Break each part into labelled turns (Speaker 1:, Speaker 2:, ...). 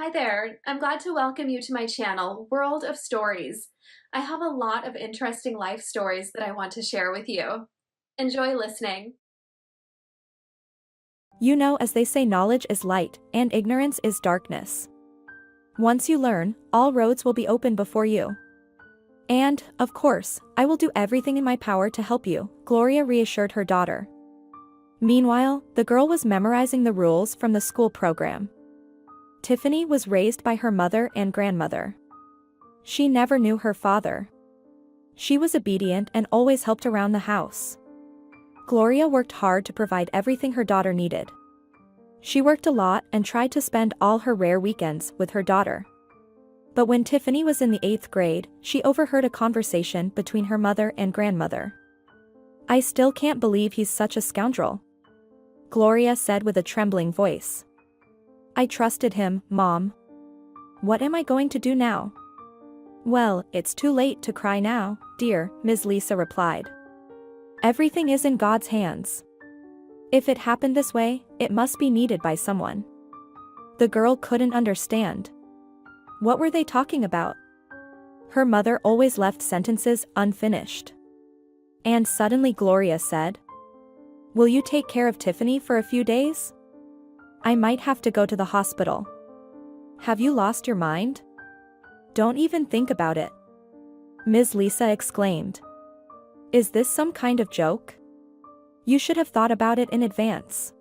Speaker 1: Hi there. I'm glad to welcome you to my channel, World of Stories. I have a lot of interesting life stories that I want to share with you. Enjoy listening.
Speaker 2: You know, as they say, knowledge is light, and ignorance is darkness. Once you learn, all roads will be open before you. And, of course, I will do everything in my power to help you, Gloria reassured her daughter. Meanwhile, the girl was memorizing the rules from the school program. Tiffany was raised by her mother and grandmother. She never knew her father. She was obedient and always helped around the house. Gloria worked hard to provide everything her daughter needed. She worked a lot and tried to spend all her rare weekends with her daughter. But when Tiffany was in the 8th grade, she overheard a conversation between her mother and grandmother. "I still can't believe he's such a scoundrel," Gloria said with a trembling voice. "I trusted him, Mom. What am I going to do now?" "Well, it's too late to cry now, dear," Ms. Lisa replied. "Everything is in God's hands. If it happened this way, it must be needed by someone." The girl couldn't understand. What were they talking about? Her mother always left sentences unfinished. And suddenly Gloria said, "Will you take care of Tiffany for a few days? I might have to go to the hospital." "Have you lost your mind? Don't even think about it," Ms. Lisa exclaimed. "Is this some kind of joke? You should have thought about it in advance.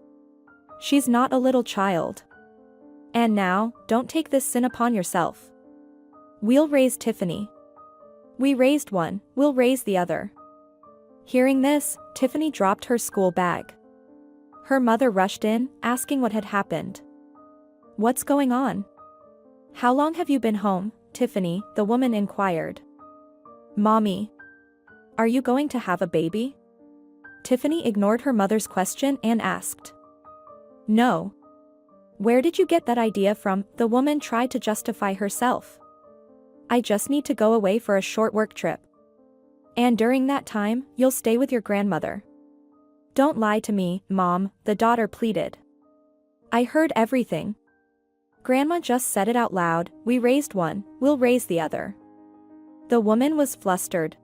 Speaker 2: She's not a little child. And now, don't take this sin upon yourself. We'll raise Tiffany. We raised one, we'll raise the other." Hearing this, Tiffany dropped her school bag. Her mother rushed in, asking what had happened. "What's going on? How long have you been home, Tiffany?" the woman inquired. "Mommy, are you going to have a baby?" Tiffany ignored her mother's question and asked. "No. Where did you get that idea from?" the woman tried to justify herself. "I just need to go away for a short work trip. And during that time, you'll stay with your grandmother." "Don't lie to me, Mom," the daughter pleaded. "I heard everything. Grandma just said it out loud. We raised one, we'll raise the other." The woman was flustered.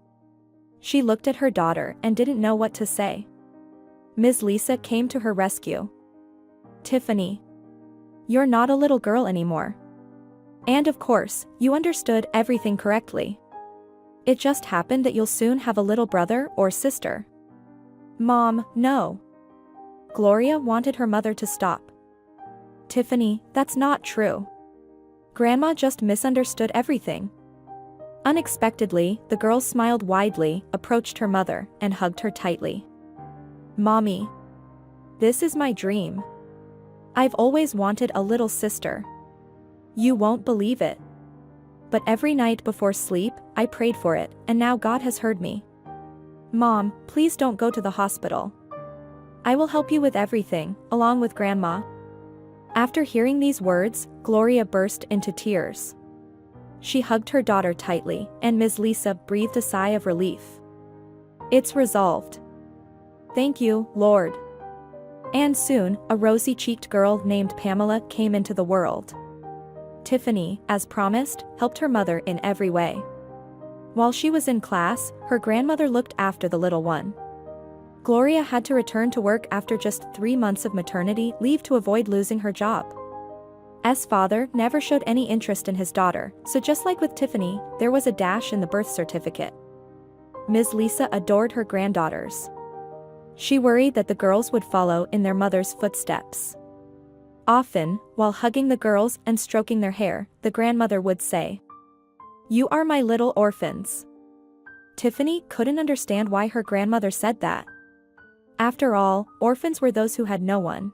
Speaker 2: She looked at her daughter and didn't know what to say. Ms. Lisa came to her rescue. "Tiffany, you're not a little girl anymore. And of course, you understood everything correctly. It just happened that you'll soon have a little brother or sister." "Mom, no." Gloria wanted her mother to stop. "Tiffany, that's not true. Grandma just misunderstood everything." Unexpectedly, the girl smiled widely, approached her mother, and hugged her tightly. "Mommy, this is my dream. I've always wanted a little sister. You won't believe it. But every night before sleep, I prayed for it, and now God has heard me. Mom, please don't go to the hospital. I will help you with everything, along with Grandma." After hearing these words, Gloria burst into tears. She hugged her daughter tightly, and Ms. Lisa breathed a sigh of relief. "It's resolved. Thank you, Lord." And soon, a rosy-cheeked girl named Pamela came into the world. Tiffany, as promised, helped her mother in every way. While she was in class, her grandmother looked after the little one. Gloria had to return to work after just 3 months of maternity leave to avoid losing her job. S. father never showed any interest in his daughter, so just like with Tiffany, there was a dash in the birth certificate. Ms. Lisa adored her granddaughters. She worried that the girls would follow in their mother's footsteps. Often, while hugging the girls and stroking their hair, the grandmother would say, "You are my little orphans." Tiffany couldn't understand why her grandmother said that. After all, orphans were those who had no one.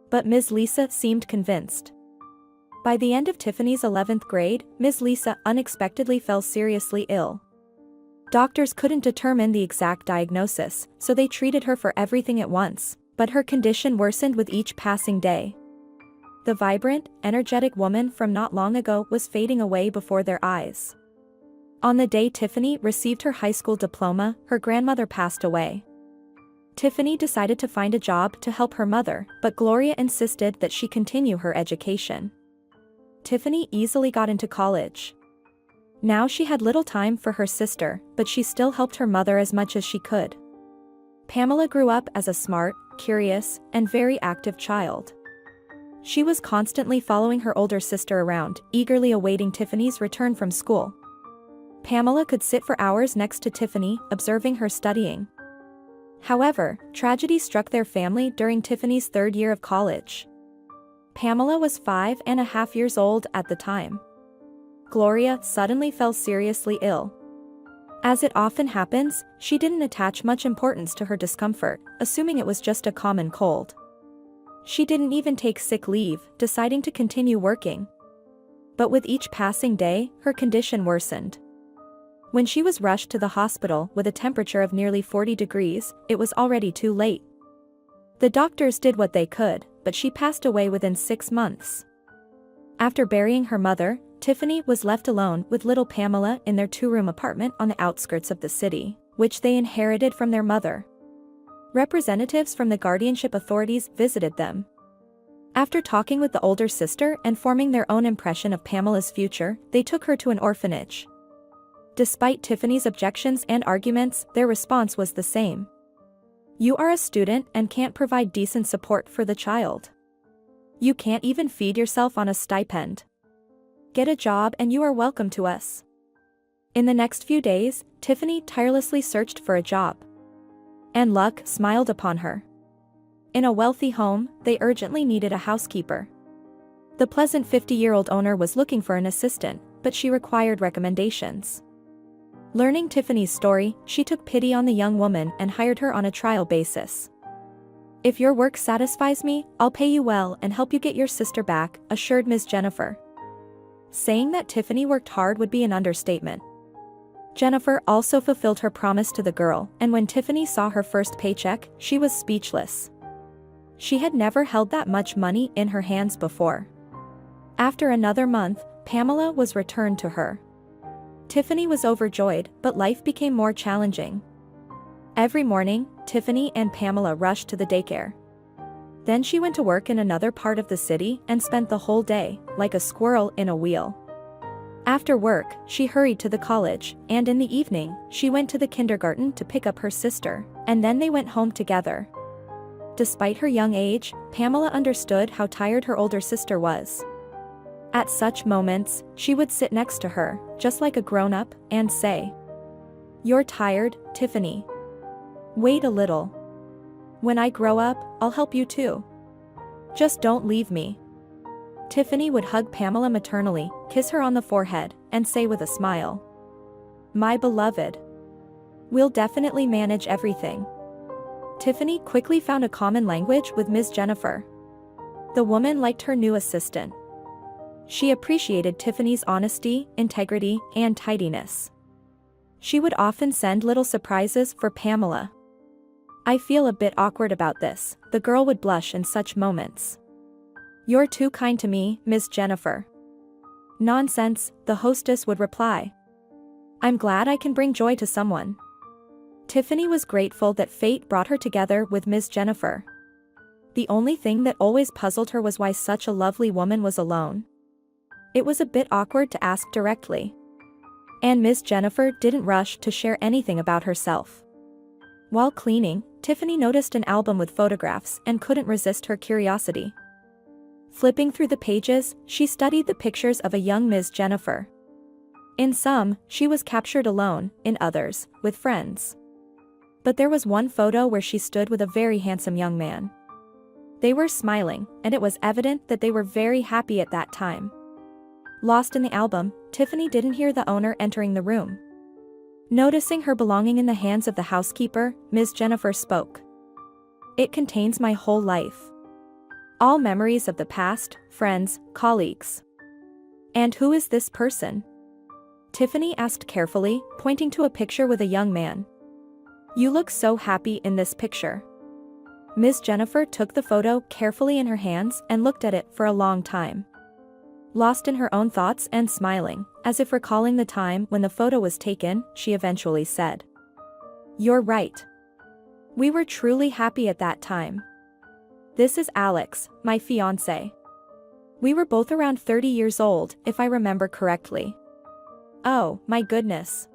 Speaker 2: But Ms. Lisa seemed convinced. By the end of Tiffany's 11th grade, Ms. Lisa unexpectedly fell seriously ill. Doctors couldn't determine the exact diagnosis, so they treated her for everything at once, but her condition worsened with each passing day. The vibrant, energetic woman from not long ago was fading away before their eyes. On the day Tiffany received her high school diploma, her grandmother passed away. Tiffany decided to find a job to help her mother, but Gloria insisted that she continue her education. Tiffany easily got into college. Now she had little time for her sister, but she still helped her mother as much as she could. Pamela grew up as a smart, curious, and very active child. She was constantly following her older sister around, eagerly awaiting Tiffany's return from school. Pamela could sit for hours next to Tiffany, observing her studying. However, tragedy struck their family during Tiffany's third year of college. Pamela was 5.5 years old at the time. Gloria suddenly fell seriously ill. As it often happens, she didn't attach much importance to her discomfort, assuming it was just a common cold. She didn't even take sick leave, deciding to continue working. But with each passing day, her condition worsened. When she was rushed to the hospital with a temperature of nearly 40 degrees, it was already too late. The doctors did what they could, but she passed away within 6 months. After burying her mother, Tiffany was left alone with little Pamela in their 2-room apartment on the outskirts of the city, which they inherited from their mother. Representatives from the guardianship authorities visited them. After talking with the older sister and forming their own impression of Pamela's future, they took her to an orphanage. Despite Tiffany's objections and arguments, their response was the same. You are a student and can't provide decent support for the child. You can't even feed yourself on a stipend. Get a job and you are welcome to us. In the next few days, Tiffany tirelessly searched for a job. And luck smiled upon her. In a wealthy home, they urgently needed a housekeeper. The pleasant 50-year-old owner was looking for an assistant, but she required recommendations. Learning Tiffany's story, she took pity on the young woman and hired her on a trial basis. If your work satisfies me, I'll pay you well and help you get your sister back, assured Ms. Jennifer. Saying that Tiffany worked hard would be an understatement. Jennifer also fulfilled her promise to the girl, and when Tiffany saw her first paycheck, she was speechless. She had never held that much money in her hands before. After another month, Pamela was returned to her. Tiffany was overjoyed, but life became more challenging. Every morning, Tiffany and Pamela rushed to the daycare. Then she went to work in another part of the city and spent the whole day, like a squirrel in a wheel. After work, she hurried to the college, and in the evening, she went to the kindergarten to pick up her sister, and then they went home together. Despite her young age, Pamela understood how tired her older sister was. At such moments, she would sit next to her, just like a grown-up, and say, "You're tired, Tiffany. Wait a little. When I grow up, I'll help you too. Just don't leave me." Tiffany would hug Pamela maternally, kiss her on the forehead, and say with a smile, "My beloved. We'll definitely manage everything." Tiffany quickly found a common language with Ms. Jennifer. The woman liked her new assistant. She appreciated Tiffany's honesty, integrity, and tidiness. She would often send little surprises for Pamela. "I feel a bit awkward about this," the girl would blush in such moments. "You're too kind to me, Miss Jennifer." "Nonsense," the hostess would reply. "I'm glad I can bring joy to someone." Tiffany was grateful that fate brought her together with Miss Jennifer. The only thing that always puzzled her was why such a lovely woman was alone. It was a bit awkward to ask directly. And Miss Jennifer didn't rush to share anything about herself. While cleaning, Tiffany noticed an album with photographs and couldn't resist her curiosity. Flipping through the pages, she studied the pictures of a young Ms. Jennifer. In some, she was captured alone, in others, with friends. But there was one photo where she stood with a very handsome young man. They were smiling, and it was evident that they were very happy at that time. Lost in the album, Tiffany didn't hear the owner entering the room. Noticing her belonging in the hands of the housekeeper, Ms. Jennifer spoke. "It contains my whole life. All memories of the past, friends, colleagues." "And who is this person?" Tiffany asked carefully, pointing to a picture with a young man. "You look so happy in this picture." Ms. Jennifer took the photo carefully in her hands and looked at it for a long time. Lost in her own thoughts and smiling, as if recalling the time when the photo was taken, she eventually said, "You're right. We were truly happy at that time. This is Alex, my fiancé." We were both around 30 years old, if I remember correctly. Oh, my goodness.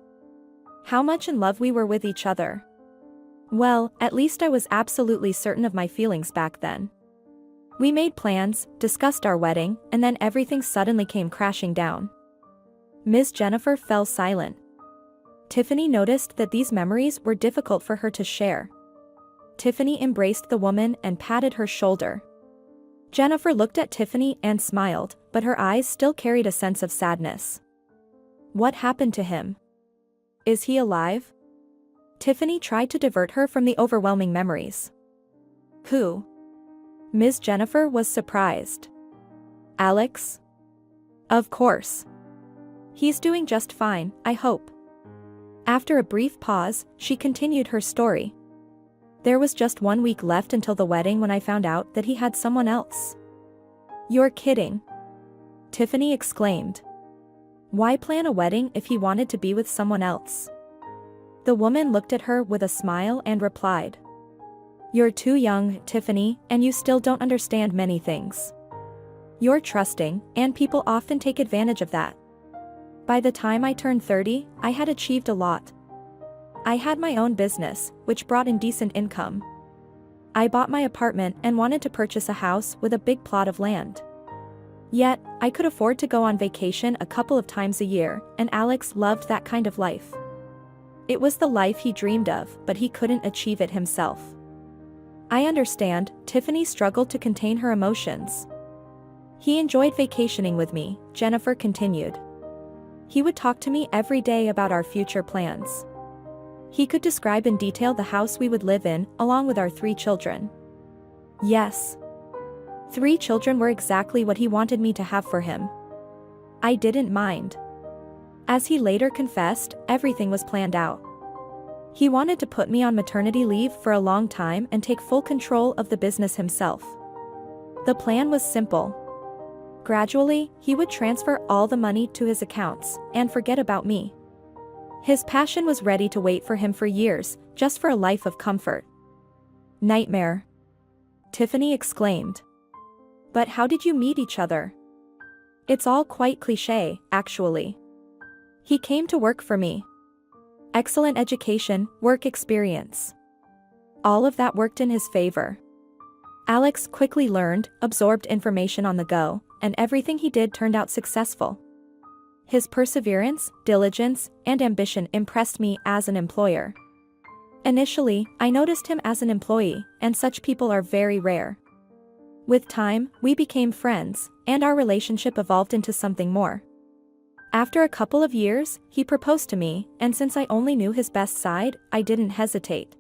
Speaker 2: How much in love we were with each other. Well, at least I was absolutely certain of my feelings back then. We made plans, discussed our wedding, and then everything suddenly came crashing down. Ms. Jennifer fell silent. Tiffany noticed that these memories were difficult for her to share. Tiffany embraced the woman and patted her shoulder. Jennifer looked at Tiffany and smiled, but her eyes still carried a sense of sadness. What happened to him? Is he alive? Tiffany tried to divert her from the overwhelming memories. Who? Ms. Jennifer was surprised. Alex? Of course. He's doing just fine, I hope. After a brief pause, she continued her story. There was just 1 week left until the wedding when I found out that he had someone else. You're kidding. Tiffany exclaimed. Why plan a wedding if he wanted to be with someone else? The woman looked at her with a smile and replied. You're too young, Tiffany, and you still don't understand many things. You're trusting, and people often take advantage of that. By the time I turned 30, I had achieved a lot. I had my own business, which brought in decent income. I bought my apartment and wanted to purchase a house with a big plot of land. Yet, I could afford to go on vacation a couple of times a year, and Alex loved that kind of life. It was the life he dreamed of, but he couldn't achieve it himself. I understand, Tiffany struggled to contain her emotions. He enjoyed vacationing with me, Jennifer continued. He would talk to me every day about our future plans. He could describe in detail the house we would live in, along with our 3 children. Yes. 3 children were exactly what he wanted me to have for him. I didn't mind. As he later confessed, everything was planned out. He wanted to put me on maternity leave for a long time and take full control of the business himself. The plan was simple. Gradually, he would transfer all the money to his accounts and forget about me. His passion was ready to wait for him for years, just for a life of comfort. Nightmare. Tiffany exclaimed. But how did you meet each other? It's all quite cliché, actually. He came to work for me. Excellent education, work experience. All of that worked in his favor. Alex quickly learned, absorbed information on the go, and everything he did turned out successful. His perseverance, diligence, and ambition impressed me as an employer. Initially, I noticed him as an employee, and such people are very rare. With time, we became friends, and our relationship evolved into something more. After a couple of years, he proposed to me, and since I only knew his best side, I didn't hesitate.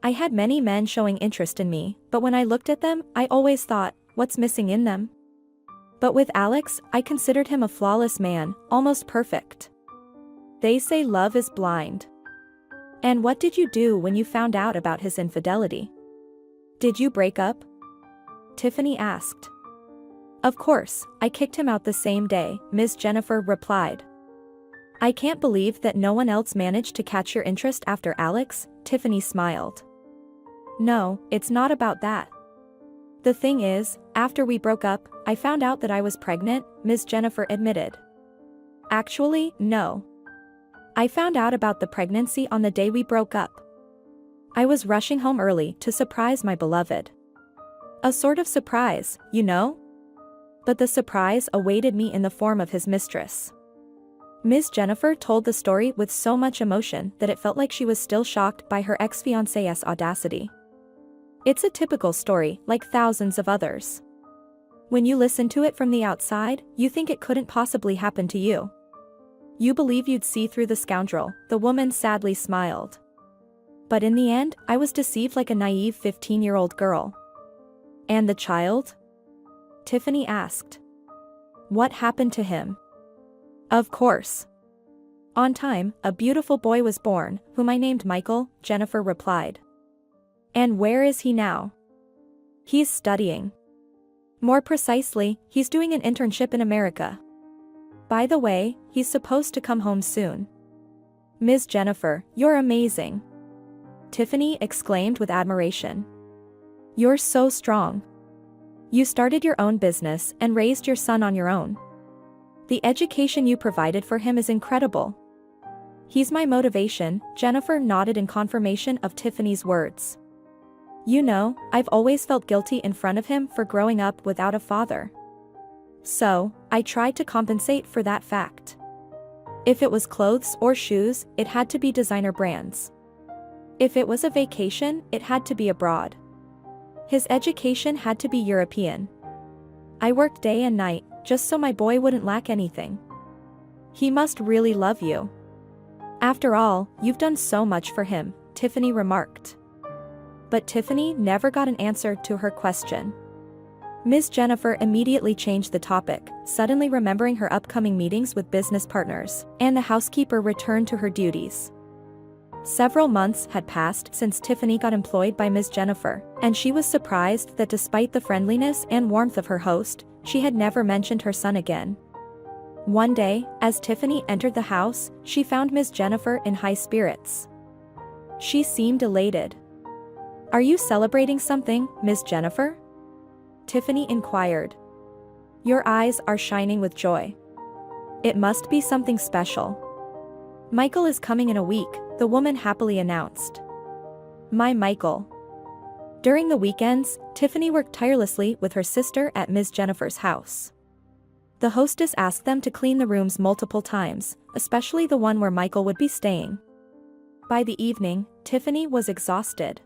Speaker 2: I had many men showing interest in me, but when I looked at them, I always thought, what's missing in them? But with Alex, I considered him a flawless man, almost perfect. They say love is blind. And what did you do when you found out about his infidelity? Did you break up? Tiffany asked. Of course, I kicked him out the same day, Ms. Jennifer replied. I can't believe that no one else managed to catch your interest after Alex, Tiffany smiled. No, it's not about that. The thing is, after we broke up, I found out that I was pregnant, Ms. Jennifer admitted. Actually, no. I found out about the pregnancy on the day we broke up. I was rushing home early to surprise my beloved. A sort of surprise, you know? But the surprise awaited me in the form of his mistress. Ms. Jennifer told the story with so much emotion that it felt like she was still shocked by her ex-fiancé's audacity. It's a typical story, like thousands of others. When you listen to it from the outside, you think it couldn't possibly happen to you. You believe you'd see through the scoundrel, the woman sadly smiled. But in the end, I was deceived like a naive 15-year-old girl. And the child? Tiffany asked. What happened to him? Of course. On time, a beautiful boy was born, whom I named Michael, Jennifer replied. And where is he now? He's studying. More precisely, he's doing an internship in America. By the way, he's supposed to come home soon. Ms. Jennifer, you're amazing. Tiffany exclaimed with admiration. You're so strong. You started your own business and raised your son on your own. The education you provided for him is incredible. He's my motivation, Jennifer nodded in confirmation of Tiffany's words. You know, I've always felt guilty in front of him for growing up without a father. So, I tried to compensate for that fact. If it was clothes or shoes, it had to be designer brands. If it was a vacation, it had to be abroad. His education had to be European. I worked day and night, just so my boy wouldn't lack anything. He must really love you. After all, you've done so much for him, Tiffany remarked. But Tiffany never got an answer to her question. Ms. Jennifer immediately changed the topic, suddenly remembering her upcoming meetings with business partners, and the housekeeper returned to her duties. Several months had passed since Tiffany got employed by Ms. Jennifer, and she was surprised that despite the friendliness and warmth of her host, she had never mentioned her son again. One day, as Tiffany entered the house, she found Ms. Jennifer in high spirits. She seemed elated. "Are you celebrating something, Ms. Jennifer?" Tiffany inquired. "Your eyes are shining with joy. It must be something special." "Michael is coming in a week," the woman happily announced. "My Michael." During the weekends, Tiffany worked tirelessly with her sister at Ms. Jennifer's house. The hostess asked them to clean the rooms multiple times, especially the one where Michael would be staying. By the evening, Tiffany was exhausted.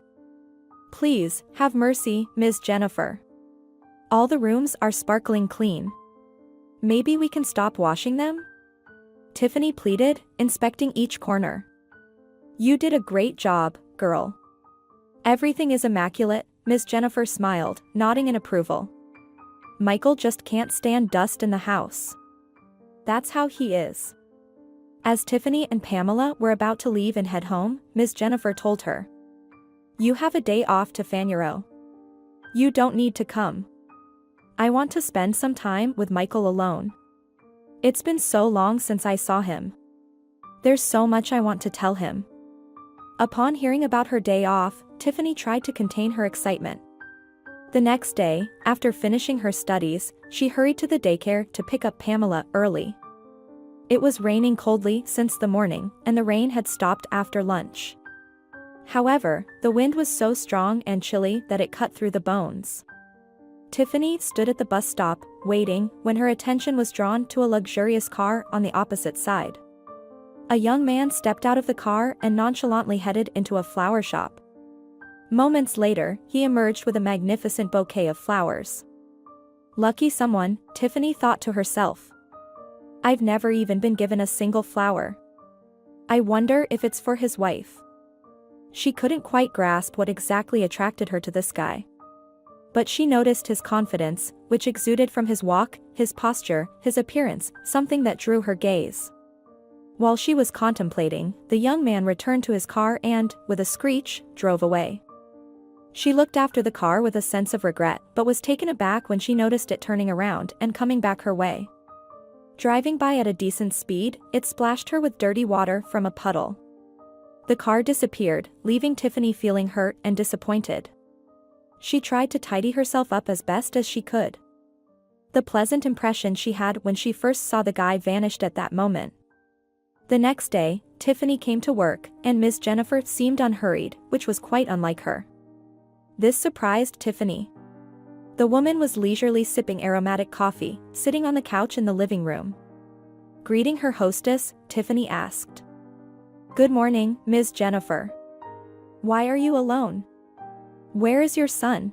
Speaker 2: "Please, have mercy, Ms. Jennifer. All the rooms are sparkling clean. Maybe we can stop washing them?" Tiffany pleaded, inspecting each corner. "You did a great job, girl. Everything is immaculate," Ms. Jennifer smiled, nodding in approval. "Michael just can't stand dust in the house. That's how he is." As Tiffany and Pamela were about to leave and head home, Ms. Jennifer told her, "You have a day off to Faneuil. You don't need to come. I want to spend some time with Michael alone. It's been so long since I saw him. There's so much I want to tell him." Upon hearing about her day off, Tiffany tried to contain her excitement. The next day, after finishing her studies, she hurried to the daycare to pick up Pamela early. It was raining coldly since the morning, and the rain had stopped after lunch. However, the wind was so strong and chilly that it cut through the bones. Tiffany stood at the bus stop, waiting, when her attention was drawn to a luxurious car on the opposite side. A young man stepped out of the car and nonchalantly headed into a flower shop. Moments later, he emerged with a magnificent bouquet of flowers. Lucky someone, Tiffany thought to herself. I've never even been given a single flower. I wonder if it's for his wife. She couldn't quite grasp what exactly attracted her to this guy. But she noticed his confidence, which exuded from his walk, his posture, his appearance, something that drew her gaze. While she was contemplating, the young man returned to his car and, with a screech, drove away. She looked after the car with a sense of regret, but was taken aback when she noticed it turning around and coming back her way. Driving by at a decent speed, it splashed her with dirty water from a puddle. The car disappeared, leaving Tiffany feeling hurt and disappointed. She tried to tidy herself up as best as she could. The pleasant impression she had when she first saw the guy vanished at that moment. The next day, Tiffany came to work, and Ms. Jennifer seemed unhurried, which was quite unlike her. This surprised Tiffany. The woman was leisurely sipping aromatic coffee, sitting on the couch in the living room. Greeting her hostess, Tiffany asked, "Good morning, Ms. Jennifer. Why are you alone? Where is your son?"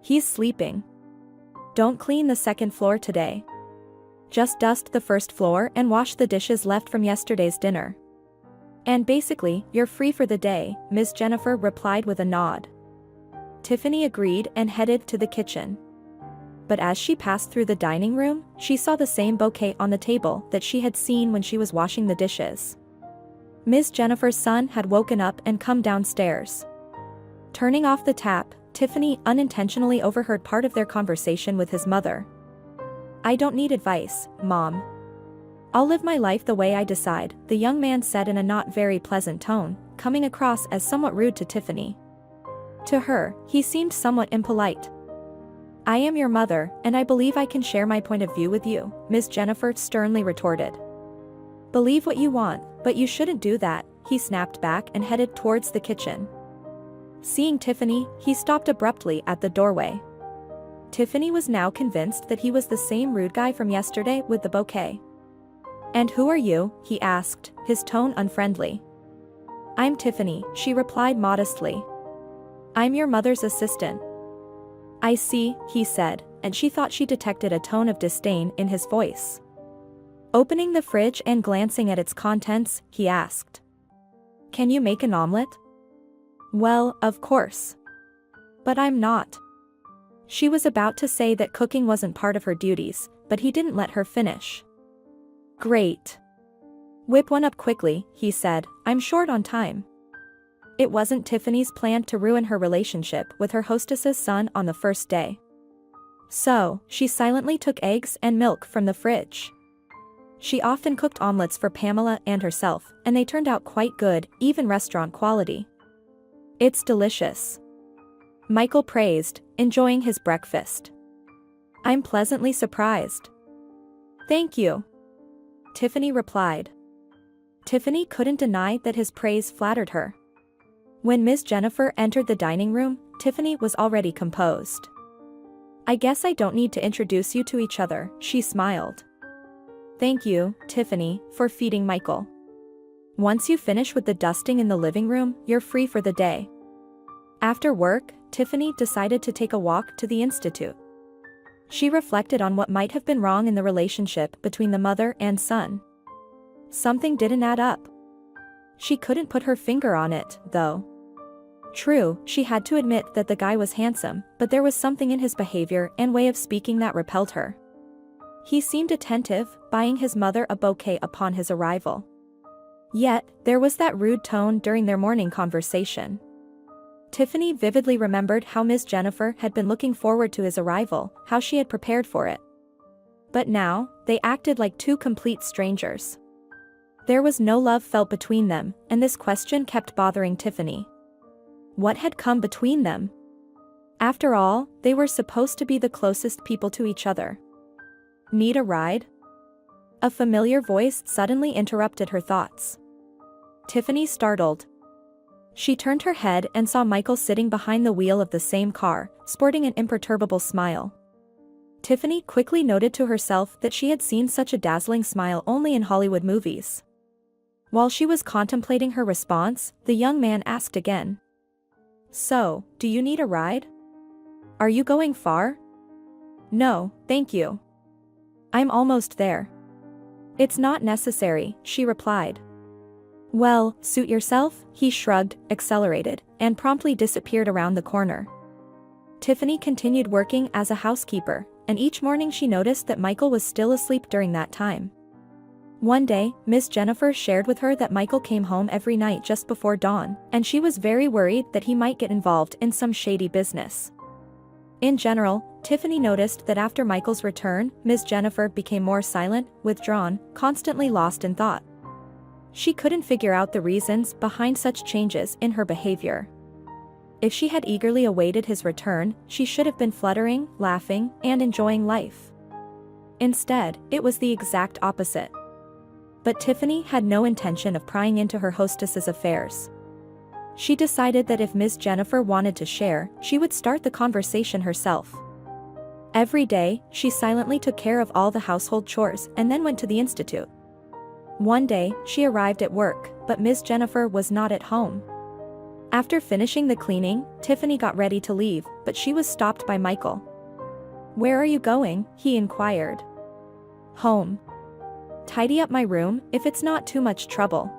Speaker 2: "He's sleeping. Don't clean the second floor today. Just dust the first floor and wash the dishes left from yesterday's dinner. And basically, you're free for the day," Ms. Jennifer replied with a nod. Tiffany agreed and headed to the kitchen. But as she passed through the dining room, she saw the same bouquet on the table that she had seen when she was washing the dishes. Ms. Jennifer's son had woken up and come downstairs. Turning off the tap, Tiffany unintentionally overheard part of their conversation with his mother. "I don't need advice, Mom. I'll live my life the way I decide," the young man said in a not very pleasant tone, coming across as somewhat rude to Tiffany. To her, he seemed somewhat impolite. I am your mother, and I believe I can share my point of view with you, Miss Jennifer sternly retorted. Believe what you want, but you shouldn't do that, he snapped back and headed towards the kitchen. Seeing Tiffany, he stopped abruptly at the doorway. Tiffany was now convinced that he was the same rude guy from yesterday with the bouquet. And who are you? He asked, his tone unfriendly. I'm Tiffany, she replied modestly. I'm your mother's assistant. I see, he said, and she thought she detected a tone of disdain in his voice. Opening the fridge and glancing at its contents, he asked. Can you make an omelet? Well, of course. But I'm not. She was about to say that cooking wasn't part of her duties, but he didn't let her finish. Great. Whip one up quickly, he said, I'm short on time. It wasn't Tiffany's plan to ruin her relationship with her hostess's son on the first day. So, she silently took eggs and milk from the fridge. She often cooked omelets for Pamela and herself, and they turned out quite good, even restaurant quality. It's delicious. Michael praised, enjoying his breakfast. I'm pleasantly surprised. Thank you. Tiffany replied. Tiffany couldn't deny that his praise flattered her. When Miss Jennifer entered the dining room, Tiffany was already composed. I guess I don't need to introduce you to each other, she smiled. Thank you, Tiffany, for feeding Michael. Once you finish with the dusting in the living room, you're free for the day. After work, Tiffany decided to take a walk to the institute. She reflected on what might have been wrong in the relationship between the mother and son. Something didn't add up. She couldn't put her finger on it, though. True, she had to admit that the guy was handsome, but there was something in his behavior and way of speaking that repelled her. He seemed attentive, buying his mother a bouquet upon his arrival. Yet, there was that rude tone during their morning conversation. Tiffany vividly remembered how Miss Jennifer had been looking forward to his arrival, how she had prepared for it. But now, they acted like two complete strangers. There was no love felt between them, and this question kept bothering Tiffany. What had come between them? After all, they were supposed to be the closest people to each other. Need a ride? A familiar voice suddenly interrupted her thoughts. Tiffany startled. She turned her head and saw Michael sitting behind the wheel of the same car, sporting an imperturbable smile. Tiffany quickly noted to herself that she had seen such a dazzling smile only in Hollywood movies. While she was contemplating her response, the young man asked again. So, do you need a ride? Are you going far? No, thank you. I'm almost there. It's not necessary, she replied. Well, suit yourself, he shrugged, accelerated, and promptly disappeared around the corner. Tiffany continued working as a housekeeper, and each morning she noticed that Michael was still asleep during that time. One day, Miss Jennifer shared with her that Michael came home every night just before dawn, and she was very worried that he might get involved in some shady business. In general, Tiffany noticed that after Michael's return, Miss Jennifer became more silent, withdrawn, constantly lost in thought. She couldn't figure out the reasons behind such changes in her behavior. If she had eagerly awaited his return, she should have been fluttering, laughing, and enjoying life. Instead, it was the exact opposite. But Tiffany had no intention of prying into her hostess's affairs. She decided that if Miss Jennifer wanted to share, she would start the conversation herself. Every day, she silently took care of all the household chores and then went to the institute. One day, she arrived at work, but Miss Jennifer was not at home. After finishing the cleaning, Tiffany got ready to leave, but she was stopped by Michael. Where are you going? He inquired. Home. Tidy up my room, if it's not too much trouble.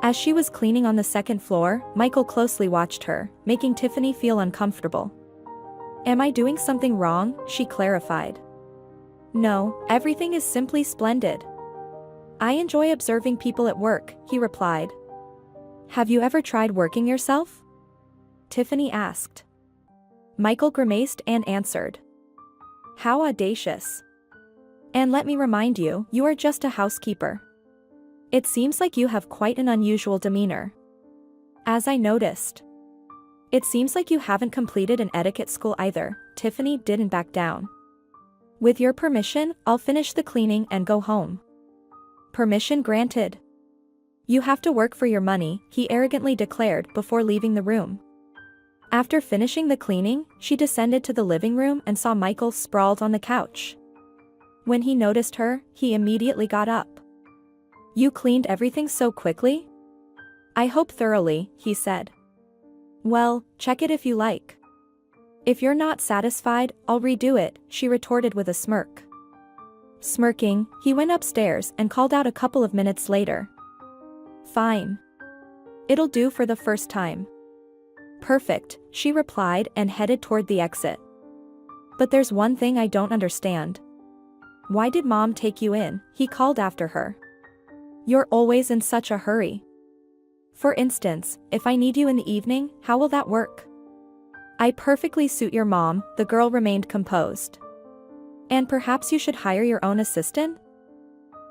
Speaker 2: As she was cleaning on the second floor, Michael closely watched her, making Tiffany feel uncomfortable. Am I doing something wrong? She clarified. No, everything is simply splendid. I enjoy observing people at work, he replied. Have you ever tried working yourself? Tiffany asked. Michael grimaced and answered. How audacious. And let me remind you, you are just a housekeeper. It seems like you have quite an unusual demeanor. As I noticed. It seems like you haven't completed an etiquette school either, Tiffany didn't back down. With your permission, I'll finish the cleaning and go home. Permission granted. You have to work for your money, he arrogantly declared before leaving the room. After finishing the cleaning, she descended to the living room and saw Michael sprawled on the couch. When he noticed her, he immediately got up. You cleaned everything so quickly? I hope thoroughly, he said. Well, check it if you like. If you're not satisfied, I'll redo it, she retorted with a smirk. Smirking, he went upstairs and called out a couple of minutes later. Fine. It'll do for the first time. Perfect, she replied and headed toward the exit. But there's one thing I don't understand. Why did Mom take you in? He called after her. You're always in such a hurry. For instance, if I need you in the evening, how will that work? I perfectly suit your mom, the girl remained composed. And perhaps you should hire your own assistant?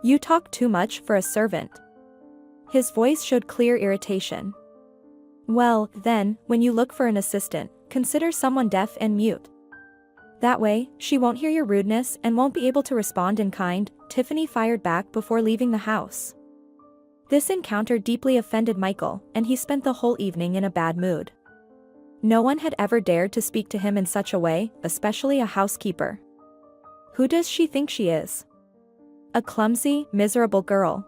Speaker 2: You talk too much for a servant. His voice showed clear irritation. Well, then, when you look for an assistant, consider someone deaf and mute. That way, she won't hear your rudeness and won't be able to respond in kind, Tiffany fired back before leaving the house. This encounter deeply offended Michael, and he spent the whole evening in a bad mood. No one had ever dared to speak to him in such a way, especially a housekeeper. Who does she think she is? A clumsy, miserable girl.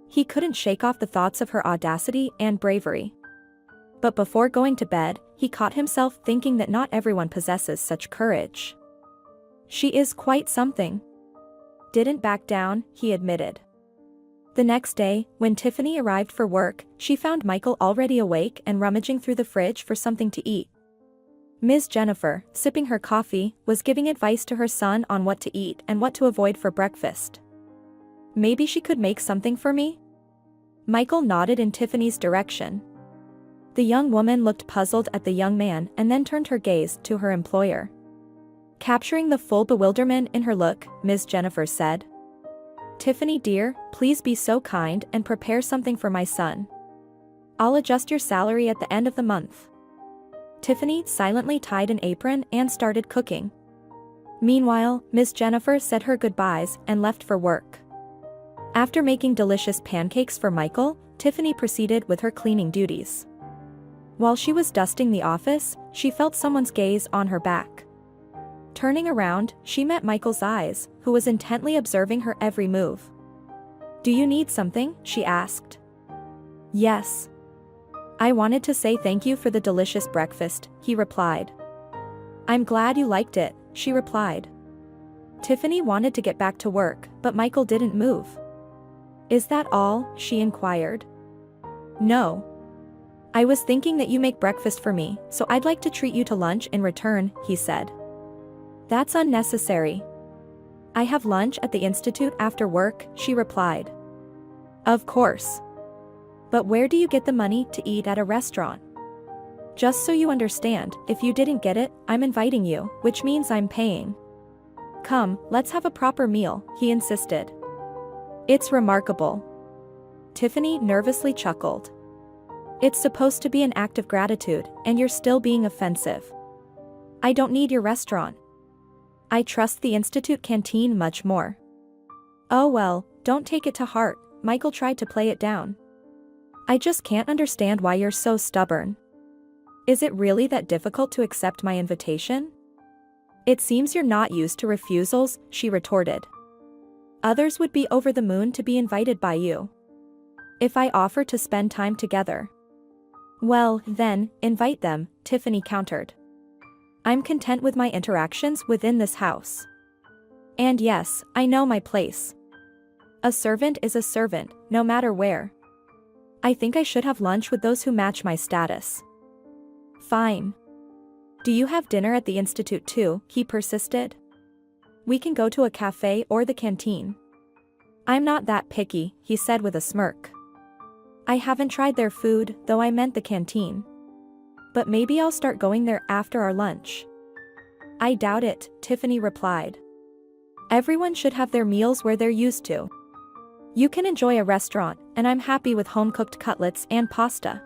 Speaker 2: He couldn't shake off the thoughts of her audacity and bravery. But before going to bed, he caught himself thinking that not everyone possesses such courage. She is quite something. Didn't back down, he admitted. The next day, when Tiffany arrived for work, she found Michael already awake and rummaging through the fridge for something to eat. Ms. Jennifer, sipping her coffee, was giving advice to her son on what to eat and what to avoid for breakfast. Maybe she could make something for me? Michael nodded in Tiffany's direction. The young woman looked puzzled at the young man and then turned her gaze to her employer. Capturing the full bewilderment in her look, Ms. Jennifer said, Tiffany dear, please be so kind and prepare something for my son. I'll adjust your salary at the end of the month. Tiffany silently tied an apron and started cooking. Meanwhile, Ms. Jennifer said her goodbyes and left for work. After making delicious pancakes for Michael, Tiffany proceeded with her cleaning duties. While she was dusting the office, she felt someone's gaze on her back. Turning around, she met Michael's eyes, who was intently observing her every move. Do you need something? She asked. Yes. I wanted to say thank you for the delicious breakfast, he replied. I'm glad you liked it, she replied. Tiffany wanted to get back to work, but Michael didn't move. Is that all? She inquired. No. I was thinking that you make breakfast for me, so I'd like to treat you to lunch in return, he said. That's unnecessary. I have lunch at the institute after work, she replied. Of course. But where do you get the money to eat at a restaurant? Just so you understand, if you didn't get it, I'm inviting you, which means I'm paying. Come, let's have a proper meal, he insisted. It's remarkable. Tiffany nervously chuckled. It's supposed to be an act of gratitude, and you're still being offensive. I don't need your restaurant. I trust the institute canteen much more. Oh well, don't take it to heart, Michael tried to play it down. I just can't understand why you're so stubborn. Is it really that difficult to accept my invitation? It seems you're not used to refusals, she retorted. Others would be over the moon to be invited by you. If I offer to spend time together. Well, then, invite them, Tiffany countered. I'm content with my interactions within this house. And yes, I know my place. A servant is a servant, no matter where. I think I should have lunch with those who match my status. Fine. Do you have dinner at the institute too? He persisted. We can go to a cafe or the canteen. I'm not that picky, he said with a smirk. I haven't tried their food, though I meant the canteen. But maybe I'll start going there after our lunch. I doubt it, Tiffany replied. Everyone should have their meals where they're used to. You can enjoy a restaurant, and I'm happy with home-cooked cutlets and pasta.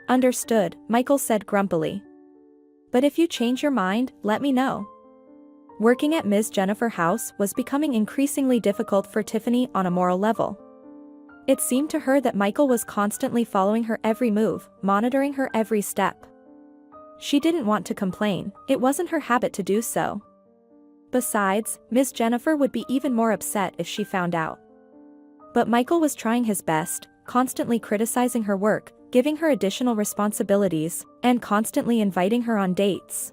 Speaker 2: Understood, Michael said grumpily. But if you change your mind, let me know. Working at Ms. Jennifer House was becoming increasingly difficult for Tiffany on a moral level. It seemed to her that Michael was constantly following her every move, monitoring her every step. She didn't want to complain, it wasn't her habit to do so. Besides, Ms. Jennifer would be even more upset if she found out. But Michael was trying his best, constantly criticizing her work, giving her additional responsibilities, and constantly inviting her on dates.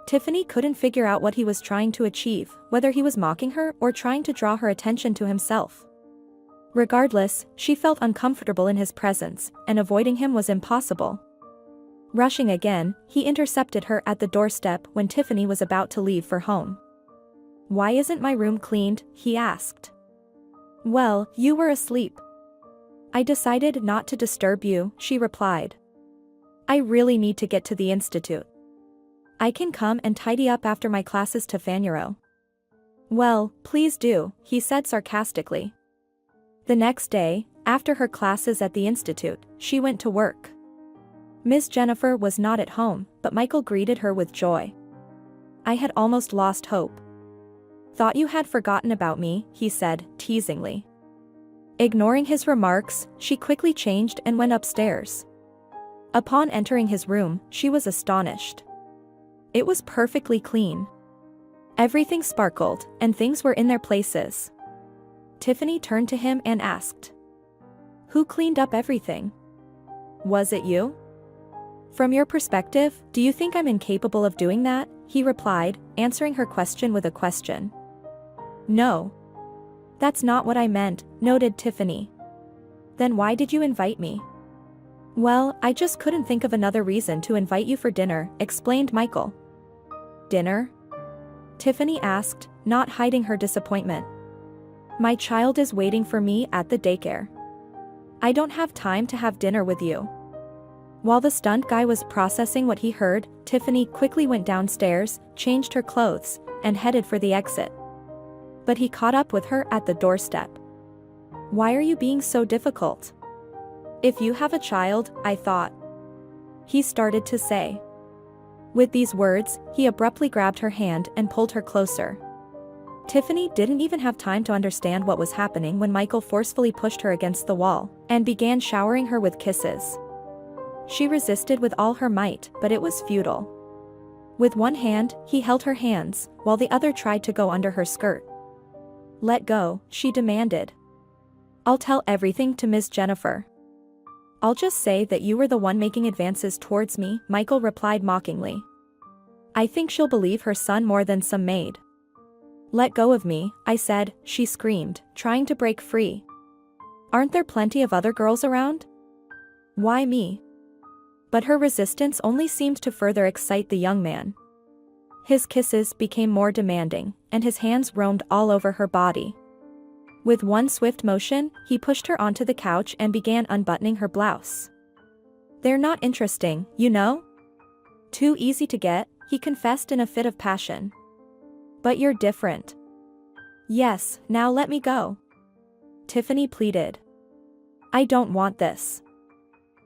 Speaker 2: Tiffany couldn't figure out what he was trying to achieve, whether he was mocking her or trying to draw her attention to himself. Regardless, she felt uncomfortable in his presence, and avoiding him was impossible. Rushing again, he intercepted her at the doorstep when Tiffany was about to leave for home. "Why isn't my room cleaned?" he asked. "Well, you were asleep. I decided not to disturb you," she replied. "I really need to get to the institute. I can come and tidy up after my classes to Fanuro." "Well, please do," he said sarcastically. The next day, after her classes at the institute, she went to work. Miss Jennifer was not at home, but Michael greeted her with joy. "I had almost lost hope. Thought you had forgotten about me," he said, teasingly. Ignoring his remarks, she quickly changed and went upstairs. Upon entering his room, she was astonished. It was perfectly clean. Everything sparkled, and things were in their places. Tiffany turned to him and asked, "Who cleaned up everything? Was it you?" "From your perspective, do you think I'm incapable of doing that?" he replied, answering her question with a question. "No. That's not what I meant," noted Tiffany. "Then why did you invite me?" "Well, I just couldn't think of another reason to invite you for dinner," explained Michael. "Dinner?" Tiffany asked, not hiding her disappointment. "My child is waiting for me at the daycare. I don't have time to have dinner with you." While the stunt guy was processing what he heard, Tiffany quickly went downstairs, changed her clothes, and headed for the exit. But he caught up with her at the doorstep. "Why are you being so difficult? If you have a child, I thought," he started to say. With these words, he abruptly grabbed her hand and pulled her closer. Tiffany didn't even have time to understand what was happening when Michael forcefully pushed her against the wall and began showering her with kisses. She resisted with all her might, but it was futile. With one hand, he held her hands, while the other tried to go under her skirt. "Let go," she demanded. "I'll tell everything to Miss Jennifer. I'll just say that you were the one making advances towards me," Michael replied mockingly. "I think she'll believe her son more than some maid." "Let go of me," I said, she screamed, trying to break free. "Aren't there plenty of other girls around? Why me?" But her resistance only seemed to further excite the young man. His kisses became more demanding, and his hands roamed all over her body. With one swift motion, he pushed her onto the couch and began unbuttoning her blouse. "They're not interesting, you know? Too easy to get," he confessed in a fit of passion. "But you're different." "Yes, now let me go," Tiffany pleaded. "I don't want this."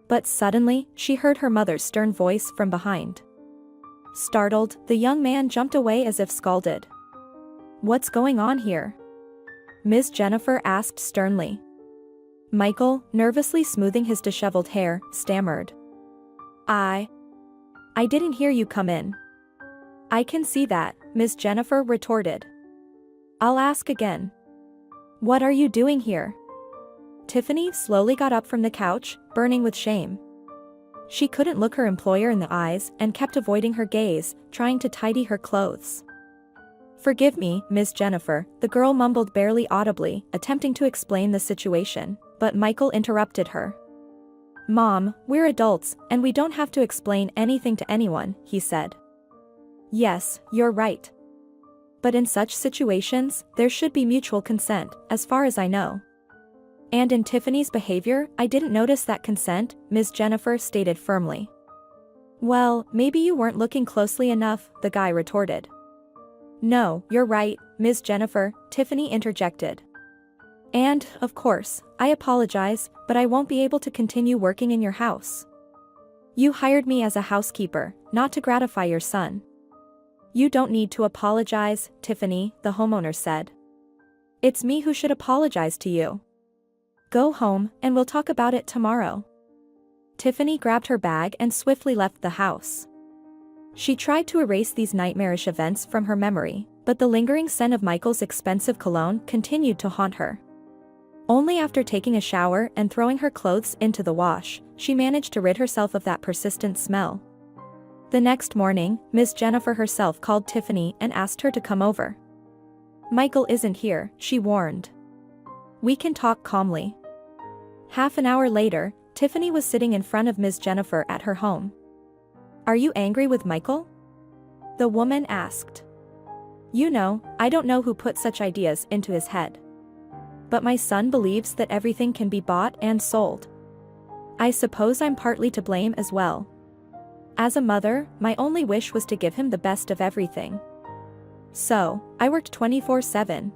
Speaker 2: But suddenly, she heard her mother's stern voice from behind. Startled, the young man jumped away as if scalded. "What's going on here?" Miss Jennifer asked sternly. Michael, nervously smoothing his disheveled hair, stammered. I didn't hear you come in." "I can see that," Miss Jennifer retorted. "I'll ask again. What are you doing here?" Tiffany slowly got up from the couch, burning with shame. She couldn't look her employer in the eyes and kept avoiding her gaze, trying to tidy her clothes. "Forgive me, Miss Jennifer," the girl mumbled barely audibly, attempting to explain the situation, but Michael interrupted her. "Mom, we're adults, and we don't have to explain anything to anyone," he said. "Yes, you're right. But in such situations, there should be mutual consent, as far as I know." "And in Tiffany's behavior, I didn't notice that consent," Ms. Jennifer stated firmly. "Well, maybe you weren't looking closely enough," the guy retorted. "No, you're right, Ms. Jennifer," Tiffany interjected. "And, of course, I apologize, but I won't be able to continue working in your house." You hired me as a housekeeper, not to gratify your son. You don't need to apologize, Tiffany, the homeowner said. It's me who should apologize to you. Go home, and we'll talk about it tomorrow. Tiffany grabbed her bag and swiftly left the house. She tried to erase these nightmarish events from her memory, but the lingering scent of Michael's expensive cologne continued to haunt her. Only after taking a shower and throwing her clothes into the wash, she managed to rid herself of that persistent smell. The next morning, Miss Jennifer herself called Tiffany and asked her to come over. Michael isn't here, she warned. We can talk calmly. Half an hour later, Tiffany was sitting in front of Miss Jennifer at her home. Are you angry with Michael? The woman asked. You know, I don't know who put such ideas into his head. But my son believes that everything can be bought and sold. I suppose I'm partly to blame as well. As a mother, my only wish was to give him the best of everything. So, I worked 24/7.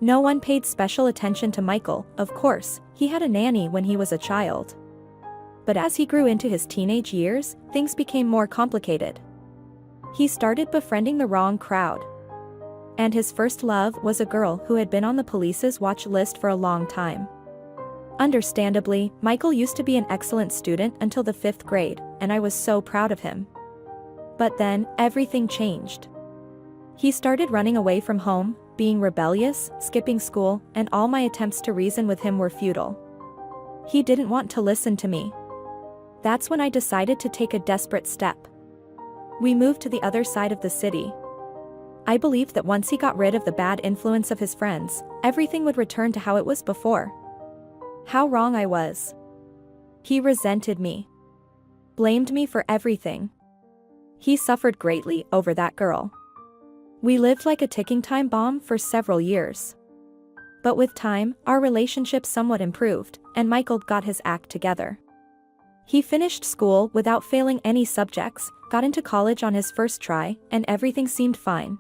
Speaker 2: No one paid special attention to Michael, of course, he had a nanny when he was a child. But as he grew into his teenage years, things became more complicated. He started befriending the wrong crowd. And his first love was a girl who had been on the police's watch list for a long time. Understandably, Michael used to be an excellent student until the 5th grade, and I was so proud of him. But then, everything changed. He started running away from home, being rebellious, skipping school, and all my attempts to reason with him were futile. He didn't want to listen to me. That's when I decided to take a desperate step. We moved to the other side of the city. I believed that once he got rid of the bad influence of his friends, everything would return to how it was before. How wrong I was. He resented me. Blamed me for everything. He suffered greatly over that girl. We lived like a ticking time bomb for several years. But with time, our relationship somewhat improved, and Michael got his act together. He finished school without failing any subjects, got into college on his first try, and everything seemed fine.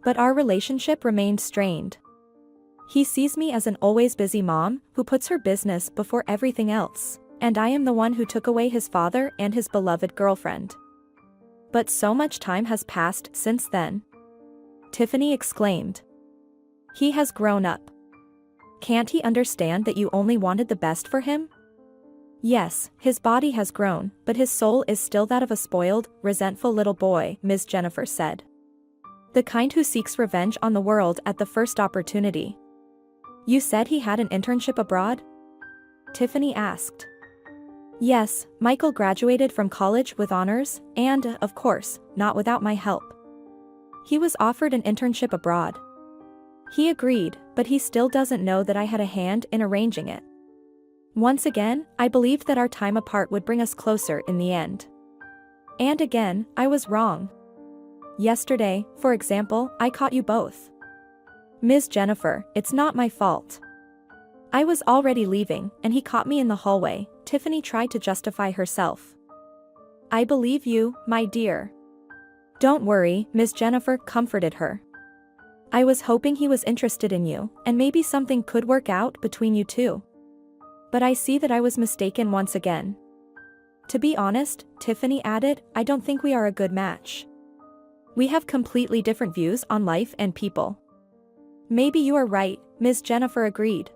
Speaker 2: But our relationship remained strained. He sees me as an always busy mom, who puts her business before everything else, and I am the one who took away his father and his beloved girlfriend. But so much time has passed since then. Tiffany exclaimed. He has grown up. Can't he understand that you only wanted the best for him? Yes, his body has grown, but his soul is still that of a spoiled, resentful little boy, Ms. Jennifer said. The kind who seeks revenge on the world at the first opportunity. You said he had an internship abroad? Tiffany asked. Yes, Michael graduated from college with honors, and, of course, not without my help. He was offered an internship abroad. He agreed, but he still doesn't know that I had a hand in arranging it. Once again, I believed that our time apart would bring us closer in the end. And again, I was wrong. Yesterday, for example, I caught you both. Ms. Jennifer, it's not my fault. I was already leaving, and he caught me in the hallway. Tiffany tried to justify herself. I believe you, my dear. Don't worry, Ms. Jennifer comforted her. I was hoping he was interested in you, and maybe something could work out between you two. But I see that I was mistaken once again. To be honest, Tiffany added, I don't think we are a good match. We have completely different views on life and people. Maybe you are right, Ms. Jennifer agreed.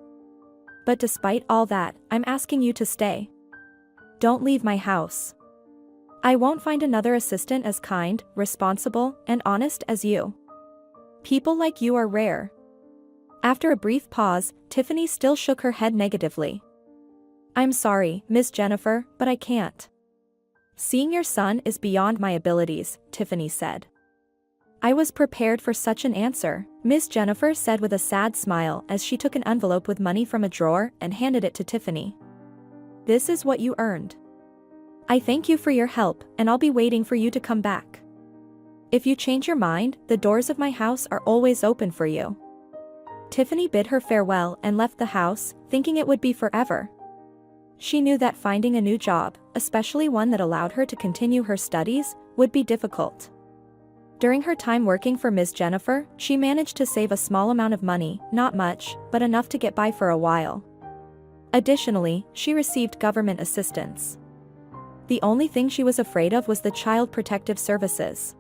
Speaker 2: But despite all that, I'm asking you to stay. Don't leave my house. I won't find another assistant as kind, responsible, and honest as you. People like you are rare. After a brief pause, Tiffany still shook her head negatively. I'm sorry, Ms. Jennifer, but I can't. Seeing your son is beyond my abilities, Tiffany said. I was prepared for such an answer, Ms. Jennifer said with a sad smile as she took an envelope with money from a drawer and handed it to Tiffany. This is what you earned. I thank you for your help, and I'll be waiting for you to come back. If you change your mind, the doors of my house are always open for you. Tiffany bid her farewell and left the house, thinking it would be forever. She knew that finding a new job, especially one that allowed her to continue her studies, would be difficult. During her time working for Ms. Jennifer, she managed to save a small amount of money, not much, but enough to get by for a while. Additionally, she received government assistance. The only thing she was afraid of was the Child Protective Services.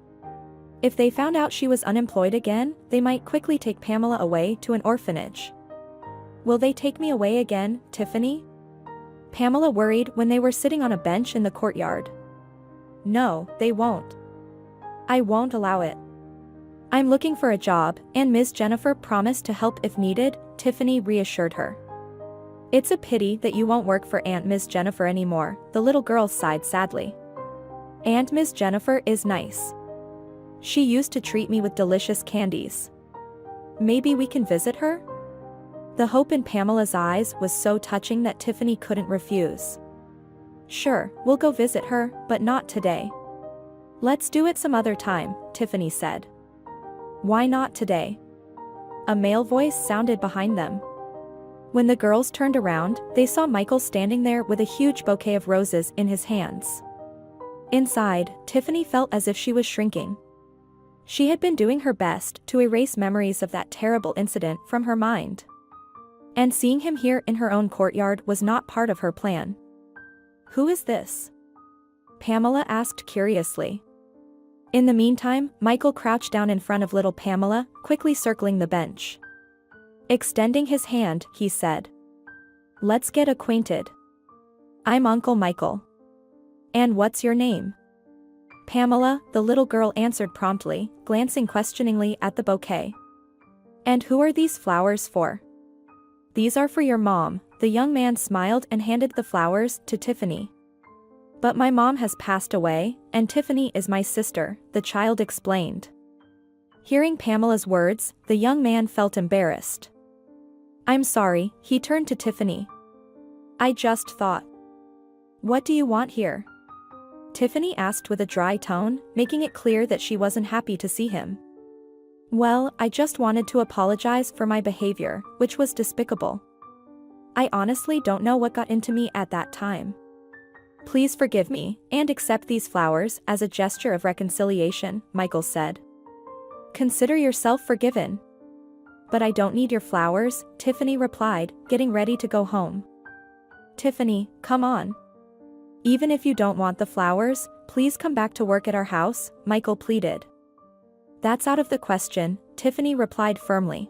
Speaker 2: If they found out she was unemployed again, they might quickly take Pamela away to an orphanage. "Will they take me away again, Tiffany?" Pamela worried when they were sitting on a bench in the courtyard. "No, they won't. I won't allow it. I'm looking for a job, and Ms. Jennifer promised to help if needed," Tiffany reassured her. "It's a pity that you won't work for Aunt Ms. Jennifer anymore," the little girl sighed sadly. "Aunt Ms. Jennifer is nice. She used to treat me with delicious candies. Maybe we can visit her?" The hope in Pamela's eyes was so touching that Tiffany couldn't refuse. "Sure, we'll go visit her, but not today." "Let's do it some other time," Tiffany said. "Why not today?" A male voice sounded behind them. When the girls turned around, they saw Michael standing there with a huge bouquet of roses in his hands. Inside, Tiffany felt as if she was shrinking. She had been doing her best to erase memories of that terrible incident from her mind. And seeing him here in her own courtyard was not part of her plan. "Who is this?" Pamela asked curiously. In the meantime, Michael crouched down in front of little Pamela, quickly circling the bench. Extending his hand, he said, "Let's get acquainted. I'm Uncle Michael. And what's your name?" "Pamela," the little girl answered promptly, glancing questioningly at the bouquet. "And who are these flowers for?" "These are for your mom," the young man smiled and handed the flowers to Tiffany. "But my mom has passed away, and Tiffany is my sister," the child explained. Hearing Pamela's words, the young man felt embarrassed. "I'm sorry," he turned to Tiffany. "I just thought." "What do you want here?" Tiffany asked with a dry tone, making it clear that she wasn't happy to see him. "Well, I just wanted to apologize for my behavior, which was despicable. I honestly don't know what got into me at that time. Please forgive me, and accept these flowers as a gesture of reconciliation," Michael said. "Consider yourself forgiven." "But I don't need your flowers," Tiffany replied, getting ready to go home. "Tiffany, come on. Even if you don't want the flowers, please come back to work at our house," Michael pleaded. "That's out of the question," Tiffany replied firmly.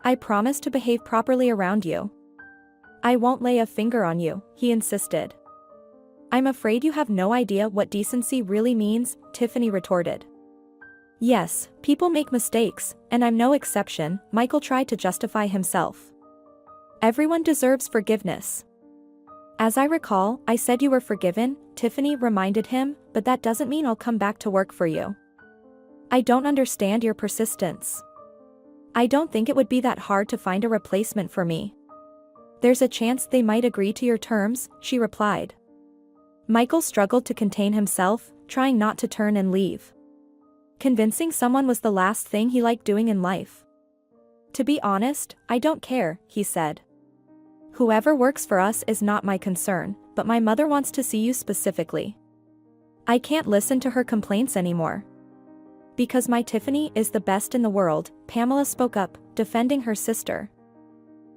Speaker 2: "I promise to behave properly around you." "I won't lay a finger on you," he insisted. "I'm afraid you have no idea what decency really means," Tiffany retorted. "Yes, people make mistakes, and I'm no exception," Michael tried to justify himself. "Everyone deserves forgiveness." "As I recall, I said you were forgiven," Tiffany reminded him, "but that doesn't mean I'll come back to work for you. I don't understand your persistence. I don't think it would be that hard to find a replacement for me." "There's a chance they might agree to your terms," she replied. Michael struggled to contain himself, trying not to turn and leave. Convincing someone was the last thing he liked doing in life. "To be honest, I don't care," he said. "Whoever works for us is not my concern, but my mother wants to see you specifically. I can't listen to her complaints anymore." "Because my Tiffany is the best in the world," Pamela spoke up, defending her sister.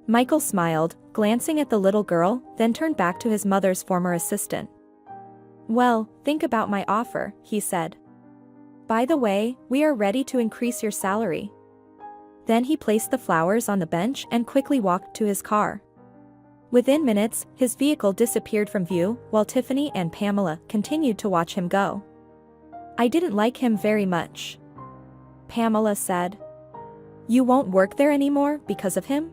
Speaker 2: Michael smiled, glancing at the little girl, then turned back to his mother's former assistant. "Well, think about my offer," he said. "By the way, we are ready to increase your salary." Then he placed the flowers on the bench and quickly walked to his car. Within minutes, his vehicle disappeared from view, while Tiffany and Pamela continued to watch him go. "I didn't like him very much," Pamela said. "You won't work there anymore because of him?"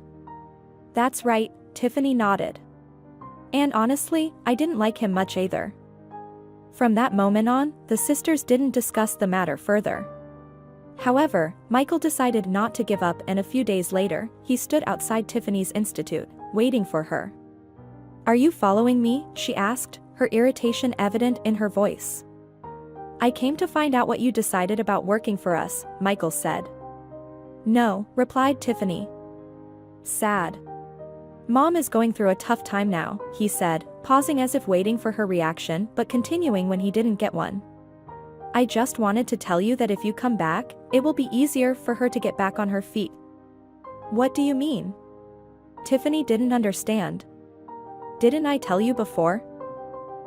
Speaker 2: "That's right," Tiffany nodded. "And honestly, I didn't like him much either." From that moment on, the sisters didn't discuss the matter further. However, Michael decided not to give up, and a few days later, he stood outside Tiffany's institute, waiting for her. "Are you following me?" she asked, her irritation evident in her voice. "I came to find out what you decided about working for us," Michael said. "No," replied Tiffany. "Sad. Mom is going through a tough time now," he said, pausing as if waiting for her reaction but continuing when he didn't get one. "I just wanted to tell you that if you come back, it will be easier for her to get back on her feet." "What do you mean?" Tiffany didn't understand. "Didn't I tell you before?"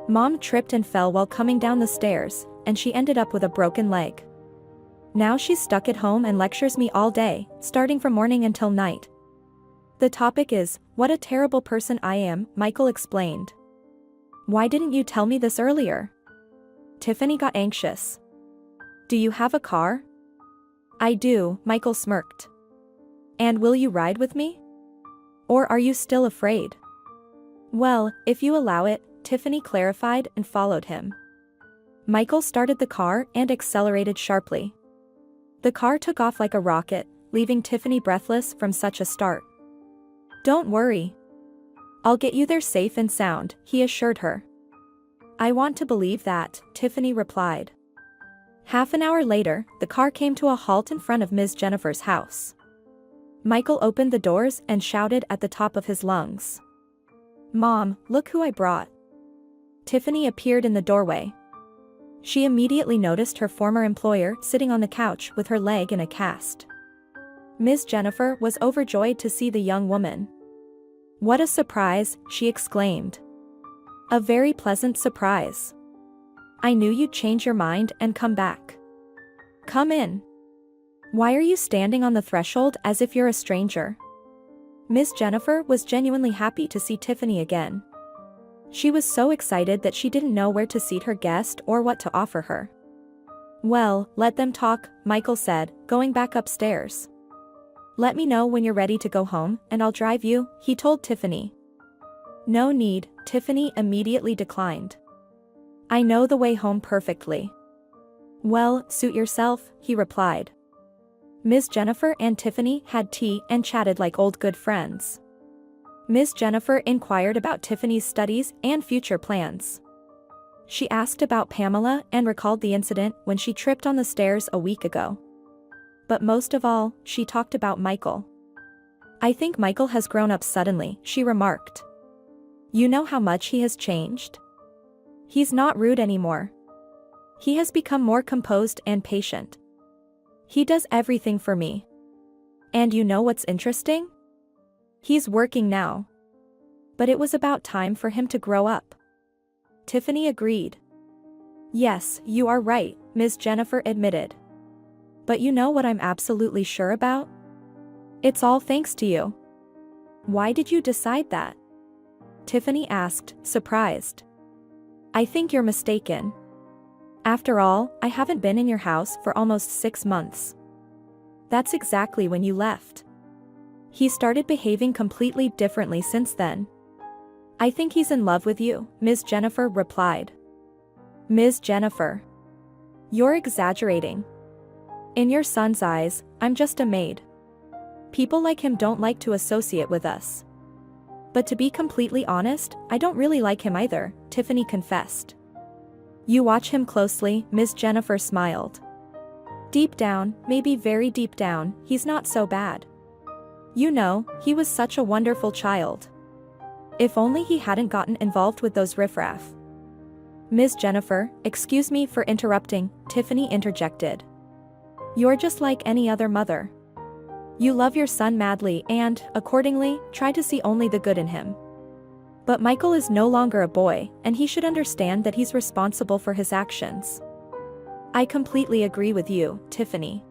Speaker 2: Mom tripped and fell while coming down the stairs, and she ended up with a broken leg. Now she's stuck at home and lectures me all day, starting from morning until night. The topic is, what a terrible person I am, Michael explained. Why didn't you tell me this earlier? Tiffany got anxious. Do you have a car? I do, Michael smirked. And will you ride with me? Or are you still afraid? Well, if you allow it, Tiffany clarified and followed him. Michael started the car and accelerated sharply. The car took off like a rocket, leaving Tiffany breathless from such a start. Don't worry. I'll get you there safe and sound, he assured her. I want to believe that, Tiffany replied. Half an hour later, the car came to a halt in front of Ms. Jennifer's house. Michael opened the doors and shouted at the top of his lungs. Mom, look who I brought. Tiffany appeared in the doorway. She immediately noticed her former employer sitting on the couch with her leg in a cast. Ms. Jennifer was overjoyed to see the young woman. What a surprise, she exclaimed. A very pleasant surprise. I knew you'd change your mind and come back. Come in. Why are you standing on the threshold as if you're a stranger? Ms. Jennifer was genuinely happy to see Tiffany again. She was so excited that she didn't know where to seat her guest or what to offer her. Well, let them talk, Michael said, going back upstairs. Let me know when you're ready to go home, and I'll drive you, he told Tiffany. No need, Tiffany immediately declined. I know the way home perfectly. Well, suit yourself, he replied. Ms. Jennifer and Tiffany had tea and chatted like old good friends. Ms. Jennifer inquired about Tiffany's studies and future plans. She asked about Pamela and recalled the incident when she tripped on the stairs a week ago. But most of all, she talked about Michael. I think Michael has grown up suddenly, she remarked. You know how much he has changed? He's not rude anymore. He has become more composed and patient. He does everything for me. And you know what's interesting? He's working now. But it was about time for him to grow up. Tiffany agreed. Yes, you are right, Ms. Jennifer admitted. But you know what I'm absolutely sure about? It's all thanks to you. Why did you decide that? Tiffany asked, surprised. I think you're mistaken. After all, I haven't been in your house for almost 6 months. That's exactly when you left. He started behaving completely differently since then. I think he's in love with you, Ms. Jennifer replied. Ms. Jennifer. You're exaggerating. In your son's eyes, I'm just a maid. People like him don't like to associate with us. But to be completely honest, I don't really like him either, Tiffany confessed. You watch him closely, Ms. Jennifer smiled. Deep down, maybe very deep down, he's not so bad. You know, he was such a wonderful child. If only he hadn't gotten involved with those riffraff. Ms. Jennifer, excuse me for interrupting, Tiffany interjected. You're just like any other mother. You love your son madly and, accordingly, try to see only the good in him. But Michael is no longer a boy, and he should understand that he's responsible for his actions. I completely agree with you, Tiffany.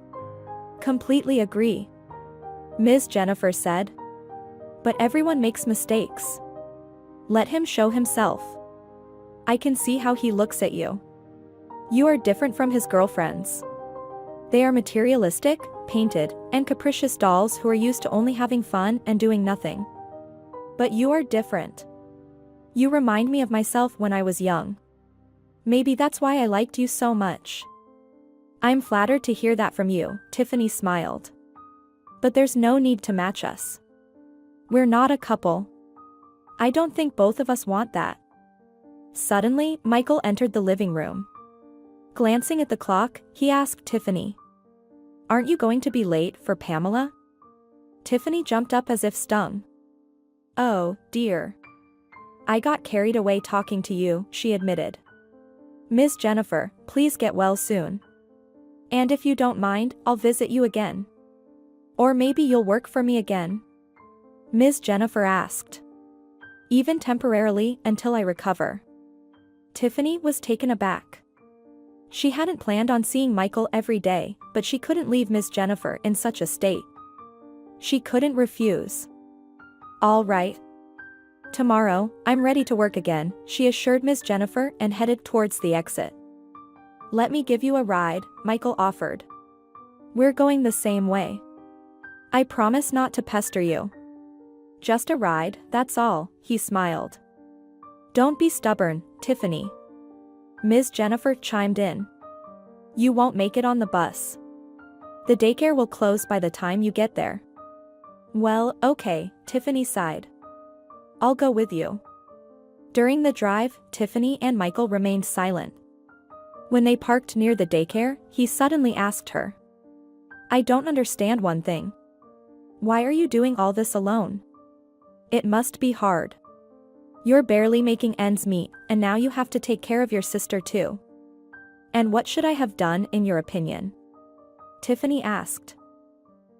Speaker 2: Completely agree. Ms. Jennifer said. But everyone makes mistakes. Let him show himself. I can see how he looks at you. You are different from his girlfriends. They are materialistic, painted, and capricious dolls who are used to only having fun and doing nothing. But you are different. You remind me of myself when I was young. Maybe that's why I liked you so much. I'm flattered to hear that from you, Tiffany smiled. But there's no need to match us. We're not a couple. I don't think both of us want that. Suddenly, Michael entered the living room. Glancing at the clock, he asked Tiffany. Aren't you going to be late for Pamela? Tiffany jumped up as if stung. Oh, dear. I got carried away talking to you, she admitted. Miss Jennifer, please get well soon. And if you don't mind, I'll visit you again. Or maybe you'll work for me again? Ms. Jennifer asked. Even temporarily, until I recover. Tiffany was taken aback. She hadn't planned on seeing Michael every day, but she couldn't leave Miss Jennifer in such a state. She couldn't refuse. "All right. Tomorrow, I'm ready to work again," she assured Miss Jennifer and headed towards the exit. "Let me give you a ride," Michael offered. "We're going the same way. I promise not to pester you." "Just a ride, that's all," he smiled. "Don't be stubborn, Tiffany." Ms. Jennifer chimed in. "You won't make it on the bus. The daycare will close by the time you get there." "Well, okay," Tiffany sighed. "I'll go with you." During the drive, Tiffany and Michael remained silent. When they parked near the daycare, he suddenly asked her, "I don't understand one thing. Why are you doing all this alone? It must be hard. You're barely making ends meet, and now you have to take care of your sister too. And what should I have done in your opinion?" Tiffany asked.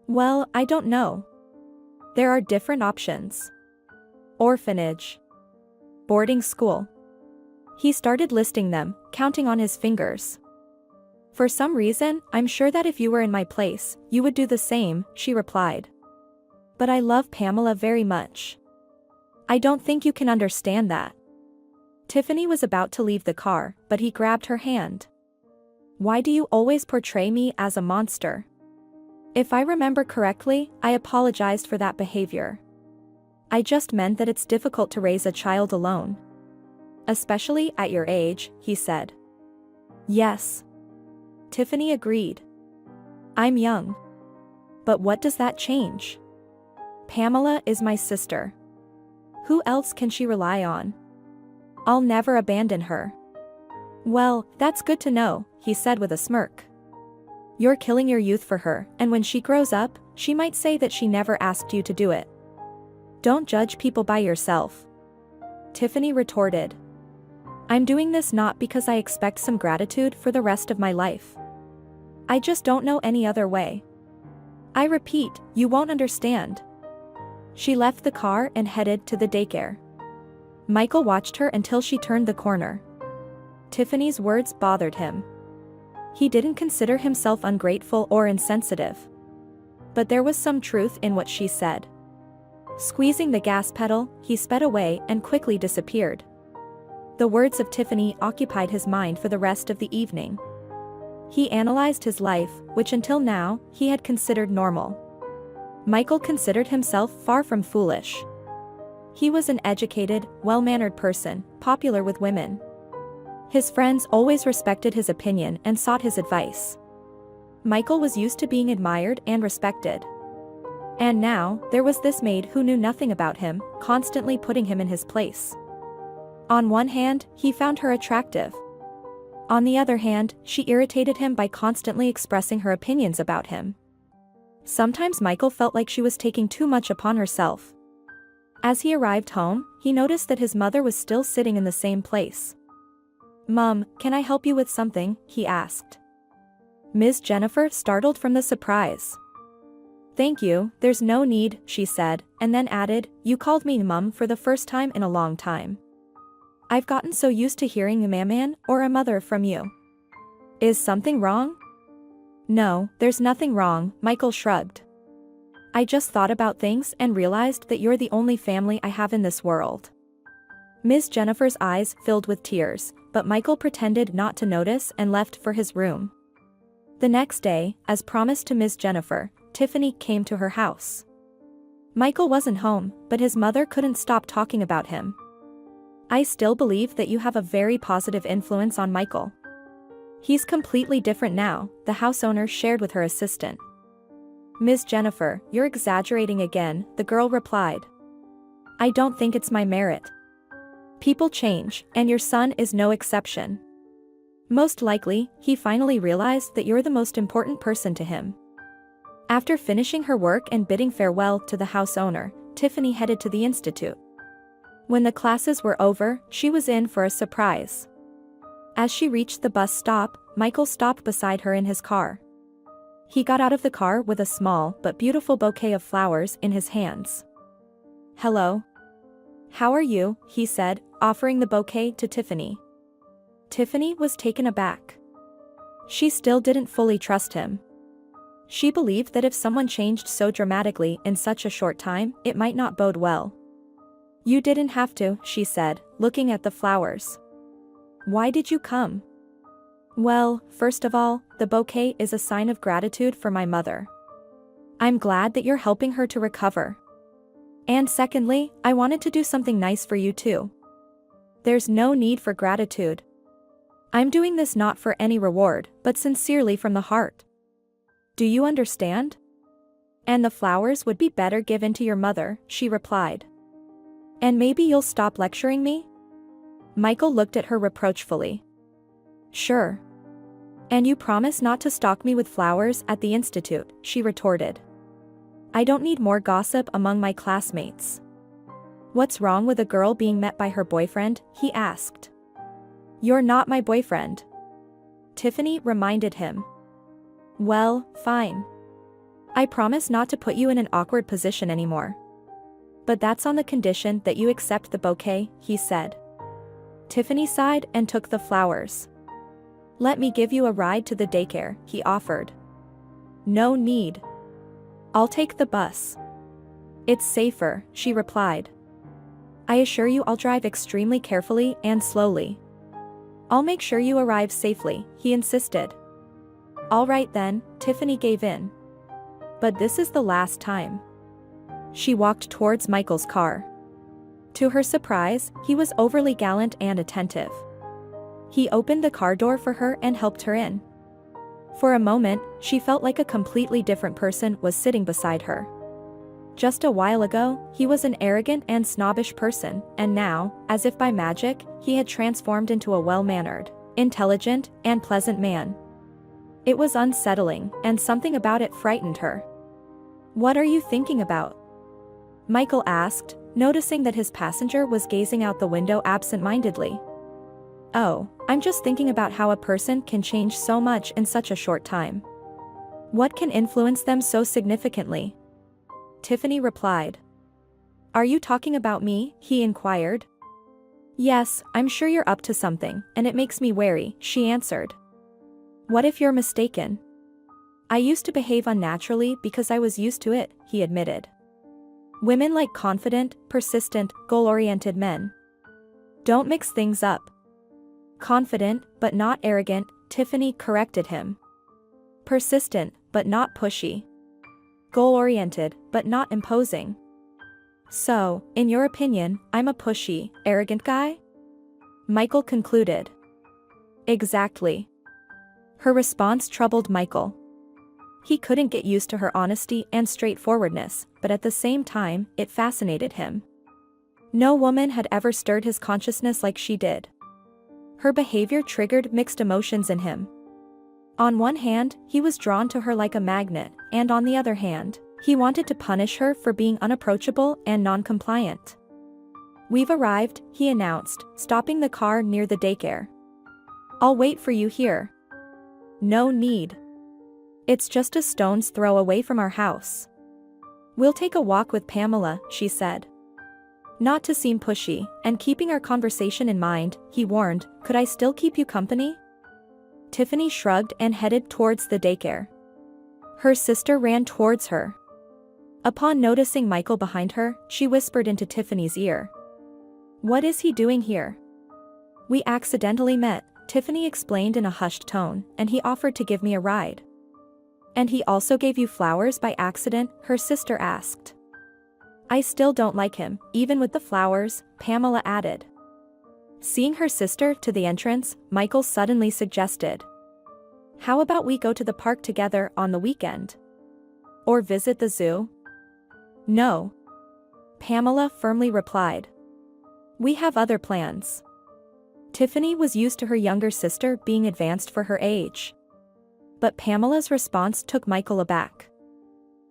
Speaker 2: "Well, I don't know. There are different options. Orphanage. Boarding school." He started listing them, counting on his fingers. "For some reason, I'm sure that if you were in my place, you would do the same," she replied. "But I love Pamela very much. I don't think you can understand that." Tiffany was about to leave the car, but he grabbed her hand. "Why do you always portray me as a monster? If I remember correctly, I apologized for that behavior. I just meant that it's difficult to raise a child alone. Especially at your age," he said. "Yes." Tiffany agreed. "I'm young. But what does that change? Pamela is my sister. Who else can she rely on? I'll never abandon her." "Well, that's good to know," he said with a smirk. "You're killing your youth for her, and when she grows up, she might say that she never asked you to do it." "Don't judge people by yourself," Tiffany retorted. "I'm doing this not because I expect some gratitude for the rest of my life. I just don't know any other way. I repeat, you won't understand." She left the car and headed to the daycare. Michael watched her until she turned the corner. Tiffany's words bothered him. He didn't consider himself ungrateful or insensitive. But there was some truth in what she said. Squeezing the gas pedal, he sped away and quickly disappeared. The words of Tiffany occupied his mind for the rest of the evening. He analyzed his life, which until now, he had considered normal. Michael considered himself far from foolish. He was an educated, well-mannered person, popular with women. His friends always respected his opinion and sought his advice. Michael was used to being admired and respected. And now, there was this maid who knew nothing about him, constantly putting him in his place. On one hand, he found her attractive. On the other hand, she irritated him by constantly expressing her opinions about him. Sometimes Michael felt like she was taking too much upon herself. As he arrived home, he noticed that his mother was still sitting in the same place. "Mom, can I help you with something?" he asked. Ms. Jennifer startled from the surprise. "Thank you, there's no need," she said, and then added, "You called me Mum for the first time in a long time. I've gotten so used to hearing a man or a mother from you. Is something wrong?" "No, there's nothing wrong," Michael shrugged. "I just thought about things and realized that you're the only family I have in this world." Ms. Jennifer's eyes filled with tears, but Michael pretended not to notice and left for his room. The next day, as promised to Ms. Jennifer, Tiffany came to her house. Michael wasn't home, but his mother couldn't stop talking about him. "I still believe that you have a very positive influence on Michael. He's completely different now," the house owner shared with her assistant. "Ms. Jennifer, you're exaggerating again," the girl replied. "I don't think it's my merit. People change, and your son is no exception. Most likely, he finally realized that you're the most important person to him." After finishing her work and bidding farewell to the house owner, Tiffany headed to the institute. When the classes were over, she was in for a surprise. As she reached the bus stop, Michael stopped beside her in his car. He got out of the car with a small but beautiful bouquet of flowers in his hands. "Hello. How are you?" he said, offering the bouquet to Tiffany. Tiffany was taken aback. She still didn't fully trust him. She believed that if someone changed so dramatically in such a short time, it might not bode well. "You didn't have to," she said, looking at the flowers. "Why did you come?" "Well, first of all, the bouquet is a sign of gratitude for my mother. I'm glad that you're helping her to recover. And secondly, I wanted to do something nice for you too." "There's no need for gratitude. I'm doing this not for any reward, but sincerely from the heart. Do you understand? And the flowers would be better given to your mother," she replied. "And maybe you'll stop lecturing me?" Michael looked at her reproachfully. "Sure. And you promise not to stalk me with flowers at the institute," she retorted. "I don't need more gossip among my classmates." "What's wrong with a girl being met by her boyfriend?" he asked. "You're not my boyfriend," Tiffany reminded him. "Well, fine. I promise not to put you in an awkward position anymore. But that's on the condition that you accept the bouquet," he said. Tiffany sighed and took the flowers. "Let me give you a ride to the daycare," he offered. "No need. I'll take the bus. It's safer," she replied. "I assure you I'll drive extremely carefully and slowly. I'll make sure you arrive safely," he insisted. "All right then," Tiffany gave in. "But this is the last time." She walked towards Michael's car. To her surprise, he was overly gallant and attentive. He opened the car door for her and helped her in. For a moment, she felt like a completely different person was sitting beside her. Just a while ago, he was an arrogant and snobbish person, and now, as if by magic, he had transformed into a well-mannered, intelligent, and pleasant man. It was unsettling, and something about it frightened her. "What are you thinking about?" Michael asked, noticing that his passenger was gazing out the window absent-mindedly. "Oh, I'm just thinking about how a person can change so much in such a short time. What can influence them so significantly?" Tiffany replied. "Are you talking about me?" he inquired. "Yes, I'm sure you're up to something, and it makes me wary," she answered. "What if you're mistaken?" "I used to behave unnaturally because I was used to it," he admitted. "Women like confident, persistent, goal-oriented men. Don't mix things up." "Confident, but not arrogant," Tiffany corrected him. "Persistent, but not pushy. Goal-oriented, but not imposing." "So, in your opinion, I'm a pushy, arrogant guy?" Michael concluded. "Exactly." Her response troubled Michael. He couldn't get used to her honesty and straightforwardness, but at the same time, it fascinated him. No woman had ever stirred his consciousness like she did. Her behavior triggered mixed emotions in him. On one hand, he was drawn to her like a magnet, and on the other hand, he wanted to punish her for being unapproachable and non-compliant. "We've arrived," he announced, stopping the car near the daycare. "I'll wait for you here." "No need. It's just a stone's throw away from our house." "We'll take a walk with Pamela," she said. Not to seem pushy, and keeping our conversation in mind, he warned, "Could I still keep you company?" Tiffany shrugged and headed towards the daycare. Her sister ran towards her. Upon noticing Michael behind her, she whispered into Tiffany's ear. "What is he doing here?" "We accidentally met," Tiffany explained in a hushed tone, "and he offered to give me a ride." "And he also gave you flowers by accident?" her sister asked. "I still don't like him, even with the flowers," Pamela added. Seeing her sister to the entrance, Michael suddenly suggested, "How about we go to the park together on the weekend? Or visit the zoo?" "No," Pamela firmly replied. "We have other plans." Tiffany was used to her younger sister being advanced for her age. But Pamela's response took Michael aback.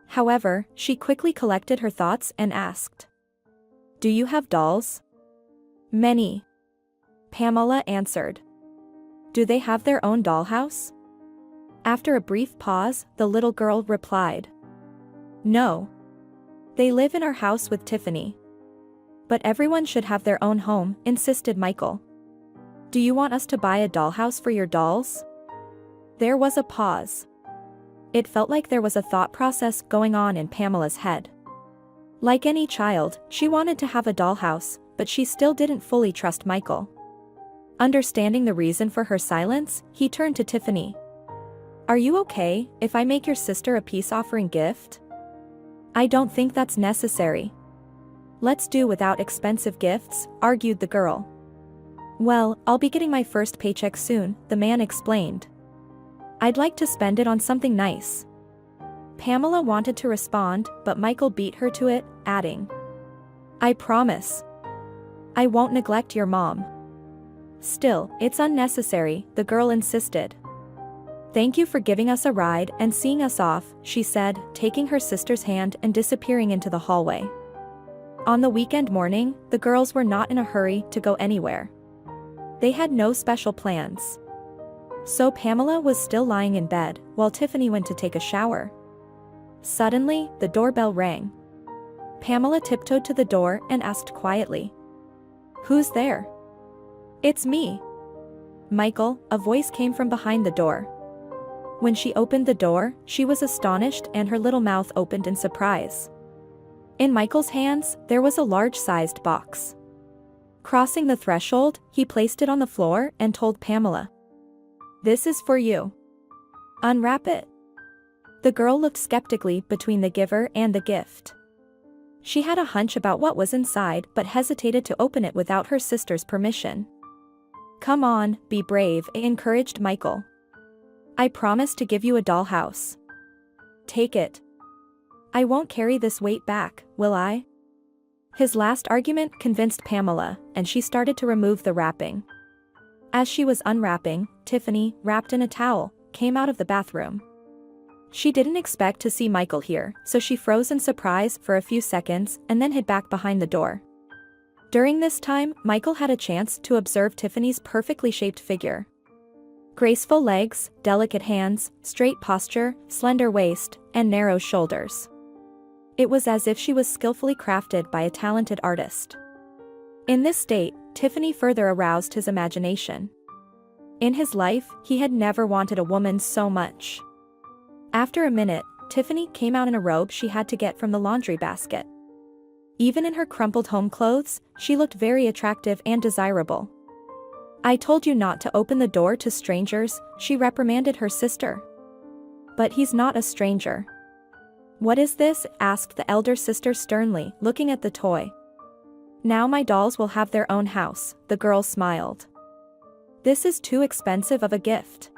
Speaker 2: However, she quickly collected her thoughts and asked, "Do you have dolls?" "Many," Pamela answered. "Do they have their own dollhouse?" After a brief pause, the little girl replied, "No. They live in our house with Tiffany." "But everyone should have their own home," insisted Michael. Do you want us to buy a dollhouse for your dolls? There was a pause. It felt like there was a thought process going on in Pamela's head. Like any child, she wanted to have a dollhouse, but she still didn't fully trust Michael. Understanding the reason for her silence, he turned to Tiffany. Are you okay if I make your sister a peace offering gift? I don't think that's necessary. Let's do without expensive gifts, argued the girl. Well, I'll be getting my first paycheck soon, the man explained. I'd like to spend it on something nice. Pamela wanted to respond, but Michael beat her to it, adding, I promise. I won't neglect your mom. Still, it's unnecessary, the girl insisted. Thank you for giving us a ride and seeing us off, she said, taking her sister's hand and disappearing into the hallway. On the weekend morning, the girls were not in a hurry to go anywhere. They had no special plans. So Pamela was still lying in bed, while Tiffany went to take a shower. Suddenly, the doorbell rang. Pamela tiptoed to the door and asked quietly, Who's there? It's me. Michael, a voice came from behind the door. When she opened the door, she was astonished and her little mouth opened in surprise. In Michael's hands, there was a large-sized box. Crossing the threshold, he placed it on the floor and told Pamela, This is for you. Unwrap it. The girl looked skeptically between the giver and the gift. She had a hunch about what was inside but hesitated to open it without her sister's permission. Come on, be brave, encouraged Michael. I promise to give you a dollhouse. Take it. I won't carry this weight back, will I? His last argument convinced Pamela, and she started to remove the wrapping. As she was unwrapping, Tiffany, wrapped in a towel, came out of the bathroom. She didn't expect to see Michael here, so she froze in surprise for a few seconds and then hid back behind the door. During this time, Michael had a chance to observe Tiffany's perfectly shaped figure. Graceful legs, delicate hands, straight posture, slender waist, and narrow shoulders. It was as if she was skillfully crafted by a talented artist. In this state, Tiffany further aroused his imagination. In his life, he had never wanted a woman so much. After a minute, Tiffany came out in a robe she had to get from the laundry basket. Even in her crumpled home clothes, she looked very attractive and desirable. I told you not to open the door to strangers, she reprimanded her sister. But he's not a stranger. What is this? Asked the elder sister sternly, looking at the toy. Now my dolls will have their own house, the girl smiled. This is too expensive of a gift.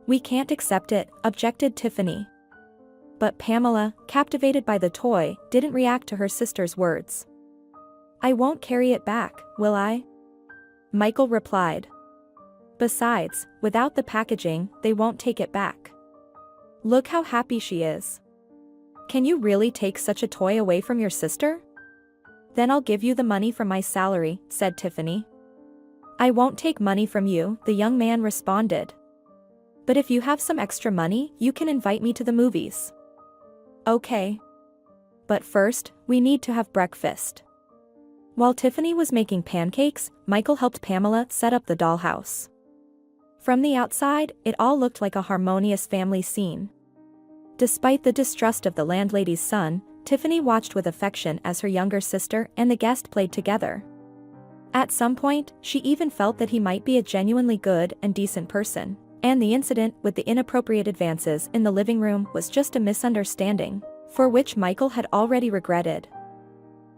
Speaker 2: We can't accept it, objected Tiffany. But Pamela, captivated by the toy, didn't react to her sister's words. I won't carry it back, will I? Michael replied. Besides, without the packaging, they won't take it back. Look how happy she is. Can you really take such a toy away from your sister? Then I'll give you the money from my salary, said Tiffany. I won't take money from you, the young man responded. But if you have some extra money, you can invite me to the movies. Okay. But first, we need to have breakfast. While Tiffany was making pancakes, Michael helped Pamela set up the dollhouse. From the outside, it all looked like a harmonious family scene. Despite the distrust of the landlady's son, Tiffany watched with affection as her younger sister and the guest played together. At some point, she even felt that he might be a genuinely good and decent person, and the incident with the inappropriate advances in the living room was just a misunderstanding, for which Michael had already regretted.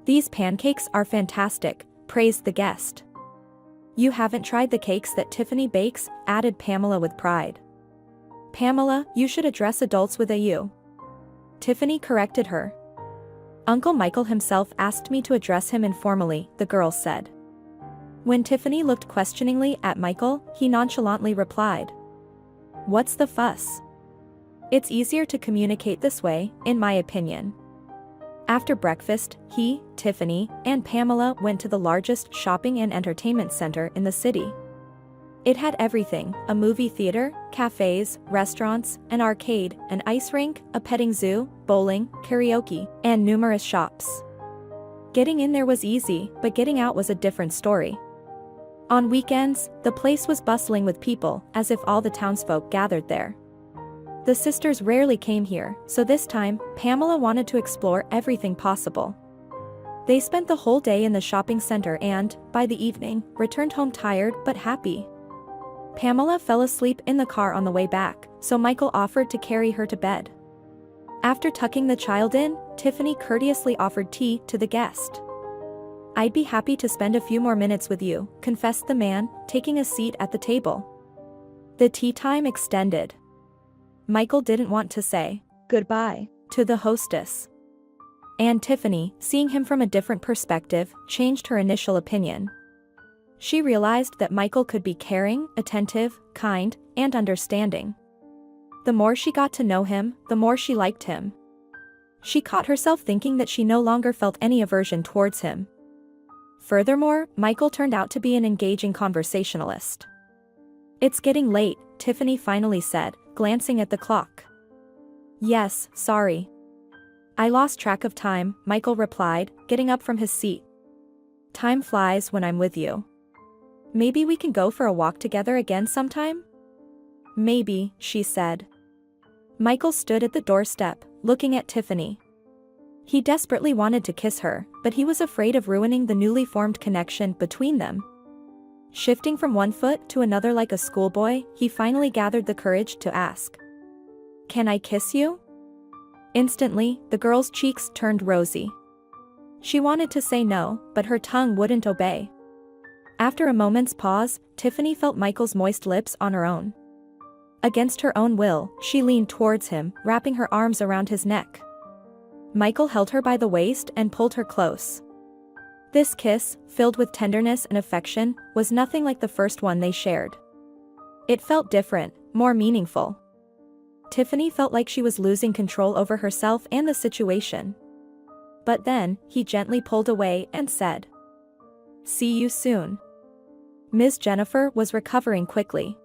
Speaker 2: These pancakes are fantastic, praised the guest. You haven't tried the cakes that Tiffany bakes, added Pamela with pride. Pamela, you should address adults with a you. Tiffany corrected her. Uncle Michael himself asked me to address him informally, the girl said. When Tiffany looked questioningly at Michael, he nonchalantly replied. What's the fuss? It's easier to communicate this way, in my opinion. After breakfast, he, Tiffany, and Pamela went to the largest shopping and entertainment center in the city. It had everything: a movie theater, cafes, restaurants, an arcade, an ice rink, a petting zoo, bowling, karaoke, and numerous shops. Getting in there was easy, but getting out was a different story. On weekends, the place was bustling with people, as if all the townsfolk gathered there. The sisters rarely came here, so this time, Pamela wanted to explore everything possible. They spent the whole day in the shopping center and, by the evening, returned home tired but happy. Pamela fell asleep in the car on the way back, so Michael offered to carry her to bed. After tucking the child in, Tiffany courteously offered tea to the guest. "I'd be happy to spend a few more minutes with you," confessed the man, taking a seat at the table. The tea time extended. Michael didn't want to say goodbye to the hostess. And Tiffany, seeing him from a different perspective, changed her initial opinion. She realized that Michael could be caring, attentive, kind, and understanding. The more she got to know him, the more she liked him. She caught herself thinking that she no longer felt any aversion towards him. Furthermore, Michael turned out to be an engaging conversationalist. "It's getting late," Tiffany finally said, glancing at the clock. "Yes, sorry. I lost track of time," Michael replied, getting up from his seat. "Time flies when I'm with you. Maybe we can go for a walk together again sometime?" "Maybe," she said. Michael stood at the doorstep, looking at Tiffany. He desperately wanted to kiss her, but he was afraid of ruining the newly formed connection between them. Shifting from one foot to another like a schoolboy, he finally gathered the courage to ask, "Can I kiss you?" Instantly, the girl's cheeks turned rosy. She wanted to say no, but her tongue wouldn't obey. After a moment's pause, Tiffany felt Michael's moist lips on her own. Against her own will, she leaned towards him, wrapping her arms around his neck. Michael held her by the waist and pulled her close. This kiss, filled with tenderness and affection, was nothing like the first one they shared. It felt different, more meaningful. Tiffany felt like she was losing control over herself and the situation. But then, he gently pulled away and said, "See you soon." Ms. Jennifer was recovering quickly.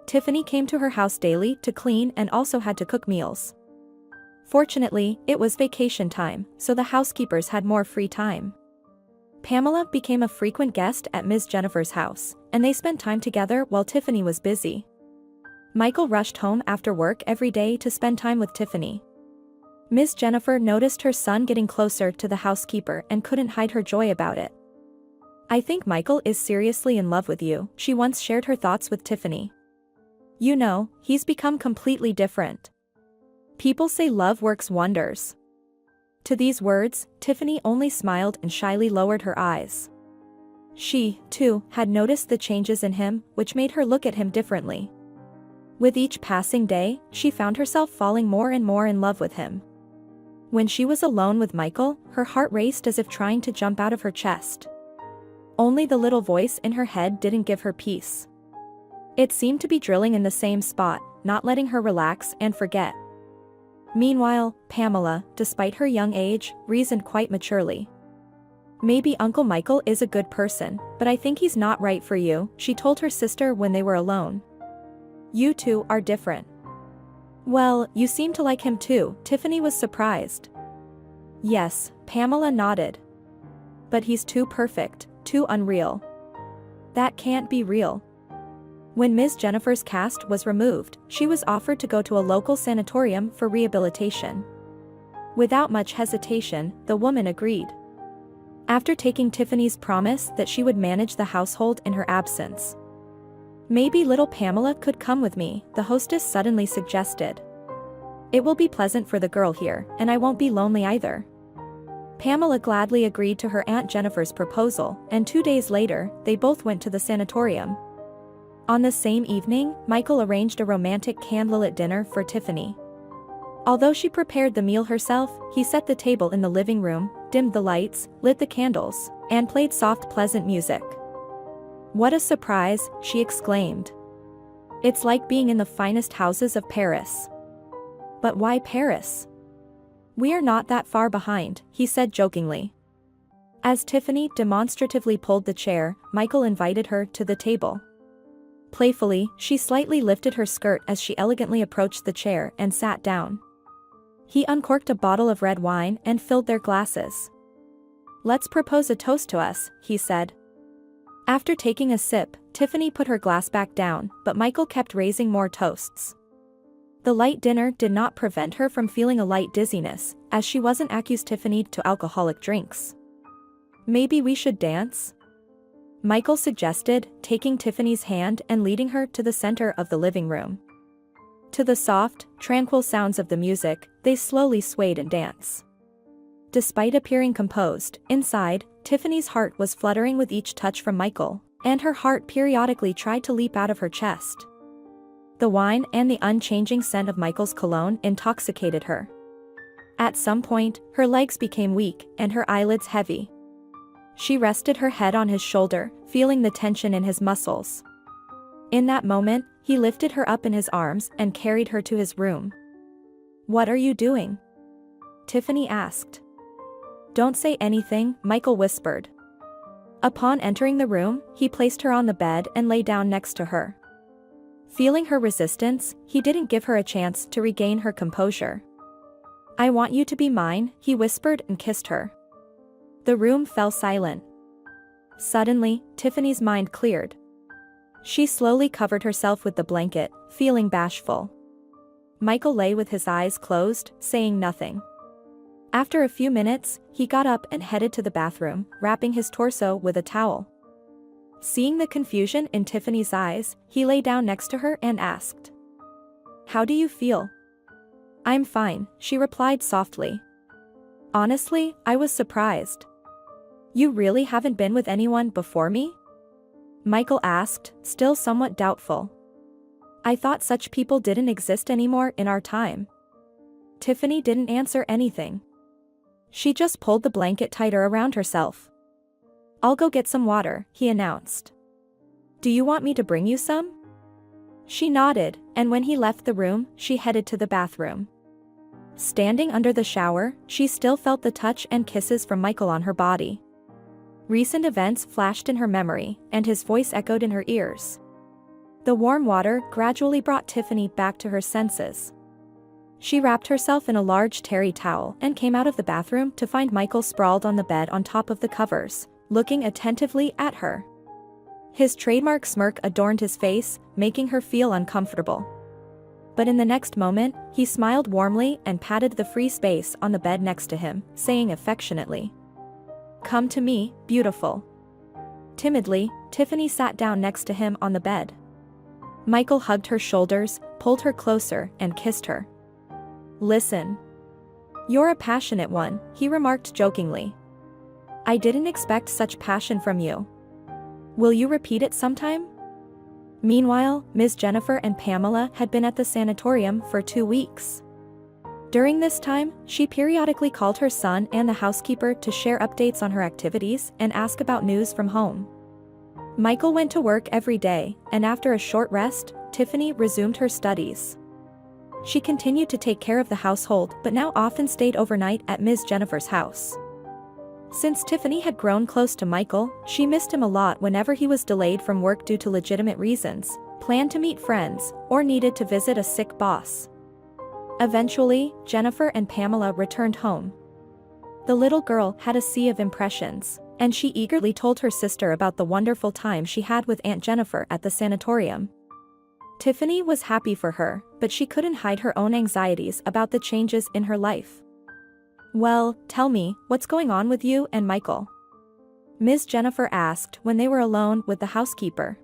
Speaker 2: Tiffany came to her house daily to clean and also had to cook meals. Fortunately, it was vacation time, so the housekeepers had more free time. Pamela became a frequent guest at Ms. Jennifer's house, and they spent time together while Tiffany was busy. Michael rushed home after work every day to spend time with Tiffany. Ms. Jennifer noticed her son getting closer to the housekeeper and couldn't hide her joy about it. "I think Michael is seriously in love with you," she once shared her thoughts with Tiffany. "You know, he's become completely different. People say love works wonders." To these words, Tiffany only smiled and shyly lowered her eyes. She, too, had noticed the changes in him, which made her look at him differently. With each passing day, she found herself falling more and more in love with him. When she was alone with Michael, her heart raced as if trying to jump out of her chest. Only the little voice in her head didn't give her peace. It seemed to be drilling in the same spot, not letting her relax and forget. Meanwhile, Pamela, despite her young age, reasoned quite maturely. "Maybe Uncle Michael is a good person, but I think he's not right for you," she told her sister when they were alone. "You two are different." "Well, you seem to like him too," Tiffany was surprised. "Yes," Pamela nodded. "But he's too perfect, too unreal." "That can't be real." When Ms. Jennifer's cast was removed, she was offered to go to a local sanatorium for rehabilitation. Without much hesitation, the woman agreed. After taking Tiffany's promise that she would manage the household in her absence. "Maybe little Pamela could come with me," the hostess suddenly suggested. "It will be pleasant for the girl here, and I won't be lonely either." Pamela gladly agreed to her Aunt Jennifer's proposal, and 2 days later, they both went to the sanatorium. On the same evening, Michael arranged a romantic candlelit dinner for Tiffany. Although she prepared the meal herself, he set the table in the living room, dimmed the lights, lit the candles, and played soft, pleasant music. "What a surprise," she exclaimed. "It's like being in the finest houses of Paris." "But why Paris?" "We're not that far behind," he said jokingly. As Tiffany demonstratively pulled the chair, Michael invited her to the table. Playfully, she slightly lifted her skirt as she elegantly approached the chair and sat down. He uncorked a bottle of red wine and filled their glasses. "Let's propose a toast to us," he said. After taking a sip, Tiffany put her glass back down, but Michael kept raising more toasts. The light dinner did not prevent her from feeling a light dizziness, as she wasn't accused Tiffany to alcoholic drinks. Maybe we should dance? Michael suggested, taking Tiffany's hand and leading her to the center of the living room. To the soft, tranquil sounds of the music, they slowly swayed and danced. Despite appearing composed, inside, Tiffany's heart was fluttering with each touch from Michael, and her heart periodically tried to leap out of her chest. The wine and the unchanging scent of Michael's cologne intoxicated her. At some point, her legs became weak and her eyelids heavy. She rested her head on his shoulder, feeling the tension in his muscles. In that moment, he lifted her up in his arms and carried her to his room. "What are you doing?" Tiffany asked. "Don't say anything," Michael whispered. Upon entering the room, he placed her on the bed and lay down next to her. Feeling her resistance, he didn't give her a chance to regain her composure. "I want you to be mine," he whispered and kissed her. The room fell silent. Suddenly, Tiffany's mind cleared. She slowly covered herself with the blanket, feeling bashful. Michael lay with his eyes closed, saying nothing. After a few minutes, he got up and headed to the bathroom, wrapping his torso with a towel. Seeing the confusion in Tiffany's eyes, he lay down next to her and asked, "How do you feel?" "I'm fine," she replied softly. "Honestly, I was surprised." "You really haven't been with anyone before me?" Michael asked, still somewhat doubtful. "I thought such people didn't exist anymore in our time." Tiffany didn't answer anything. She just pulled the blanket tighter around herself. "I'll go get some water," he announced. "Do you want me to bring you some?" She nodded, and when he left the room, she headed to the bathroom. Standing under the shower, she still felt the touch and kisses from Michael on her body. Recent events flashed in her memory, and his voice echoed in her ears. The warm water gradually brought Tiffany back to her senses. She wrapped herself in a large terry towel and came out of the bathroom to find Michael sprawled on the bed on top of the covers, looking attentively at her. His trademark smirk adorned his face, making her feel uncomfortable. But in the next moment, he smiled warmly and patted the free space on the bed next to him, saying affectionately, "Come to me, beautiful." Timidly, Tiffany sat down next to him on the bed. Michael hugged her shoulders, pulled her closer, and kissed her. "Listen. You're a passionate one," he remarked jokingly. "I didn't expect such passion from you. Will you repeat it sometime?" Meanwhile, Ms. Jennifer and Pamela had been at the sanatorium for 2 weeks. During this time, she periodically called her son and the housekeeper to share updates on her activities and ask about news from home. Michael went to work every day, and after a short rest, Tiffany resumed her studies. She continued to take care of the household but now often stayed overnight at Ms. Jennifer's house. Since Tiffany had grown close to Michael, she missed him a lot whenever he was delayed from work due to legitimate reasons, planned to meet friends, or needed to visit a sick boss. Eventually, Jennifer and Pamela returned home. The little girl had a sea of impressions, and she eagerly told her sister about the wonderful time she had with Aunt Jennifer at the sanatorium. Tiffany was happy for her, but she couldn't hide her own anxieties about the changes in her life. "Well, tell me, what's going on with you and Michael?" Ms. Jennifer asked when they were alone with the housekeeper.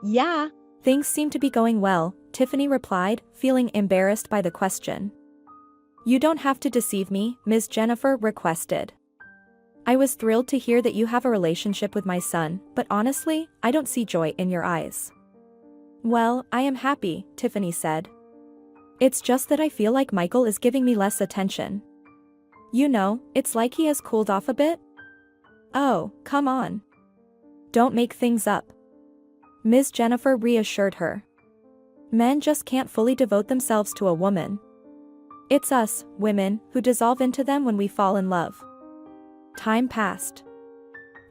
Speaker 2: "Yeah, things seem to be going well," Tiffany replied, feeling embarrassed by the question. "You don't have to deceive me," Ms. Jennifer requested. "I was thrilled to hear that you have a relationship with my son, but honestly, I don't see joy in your eyes." "Well, I am happy," Tiffany said. "It's just that I feel like Michael is giving me less attention. You know, it's like he has cooled off a bit." "Oh, come on. Don't make things up." Ms. Jennifer reassured her. "Men just can't fully devote themselves to a woman. It's us, women, who dissolve into them when we fall in love." Time passed.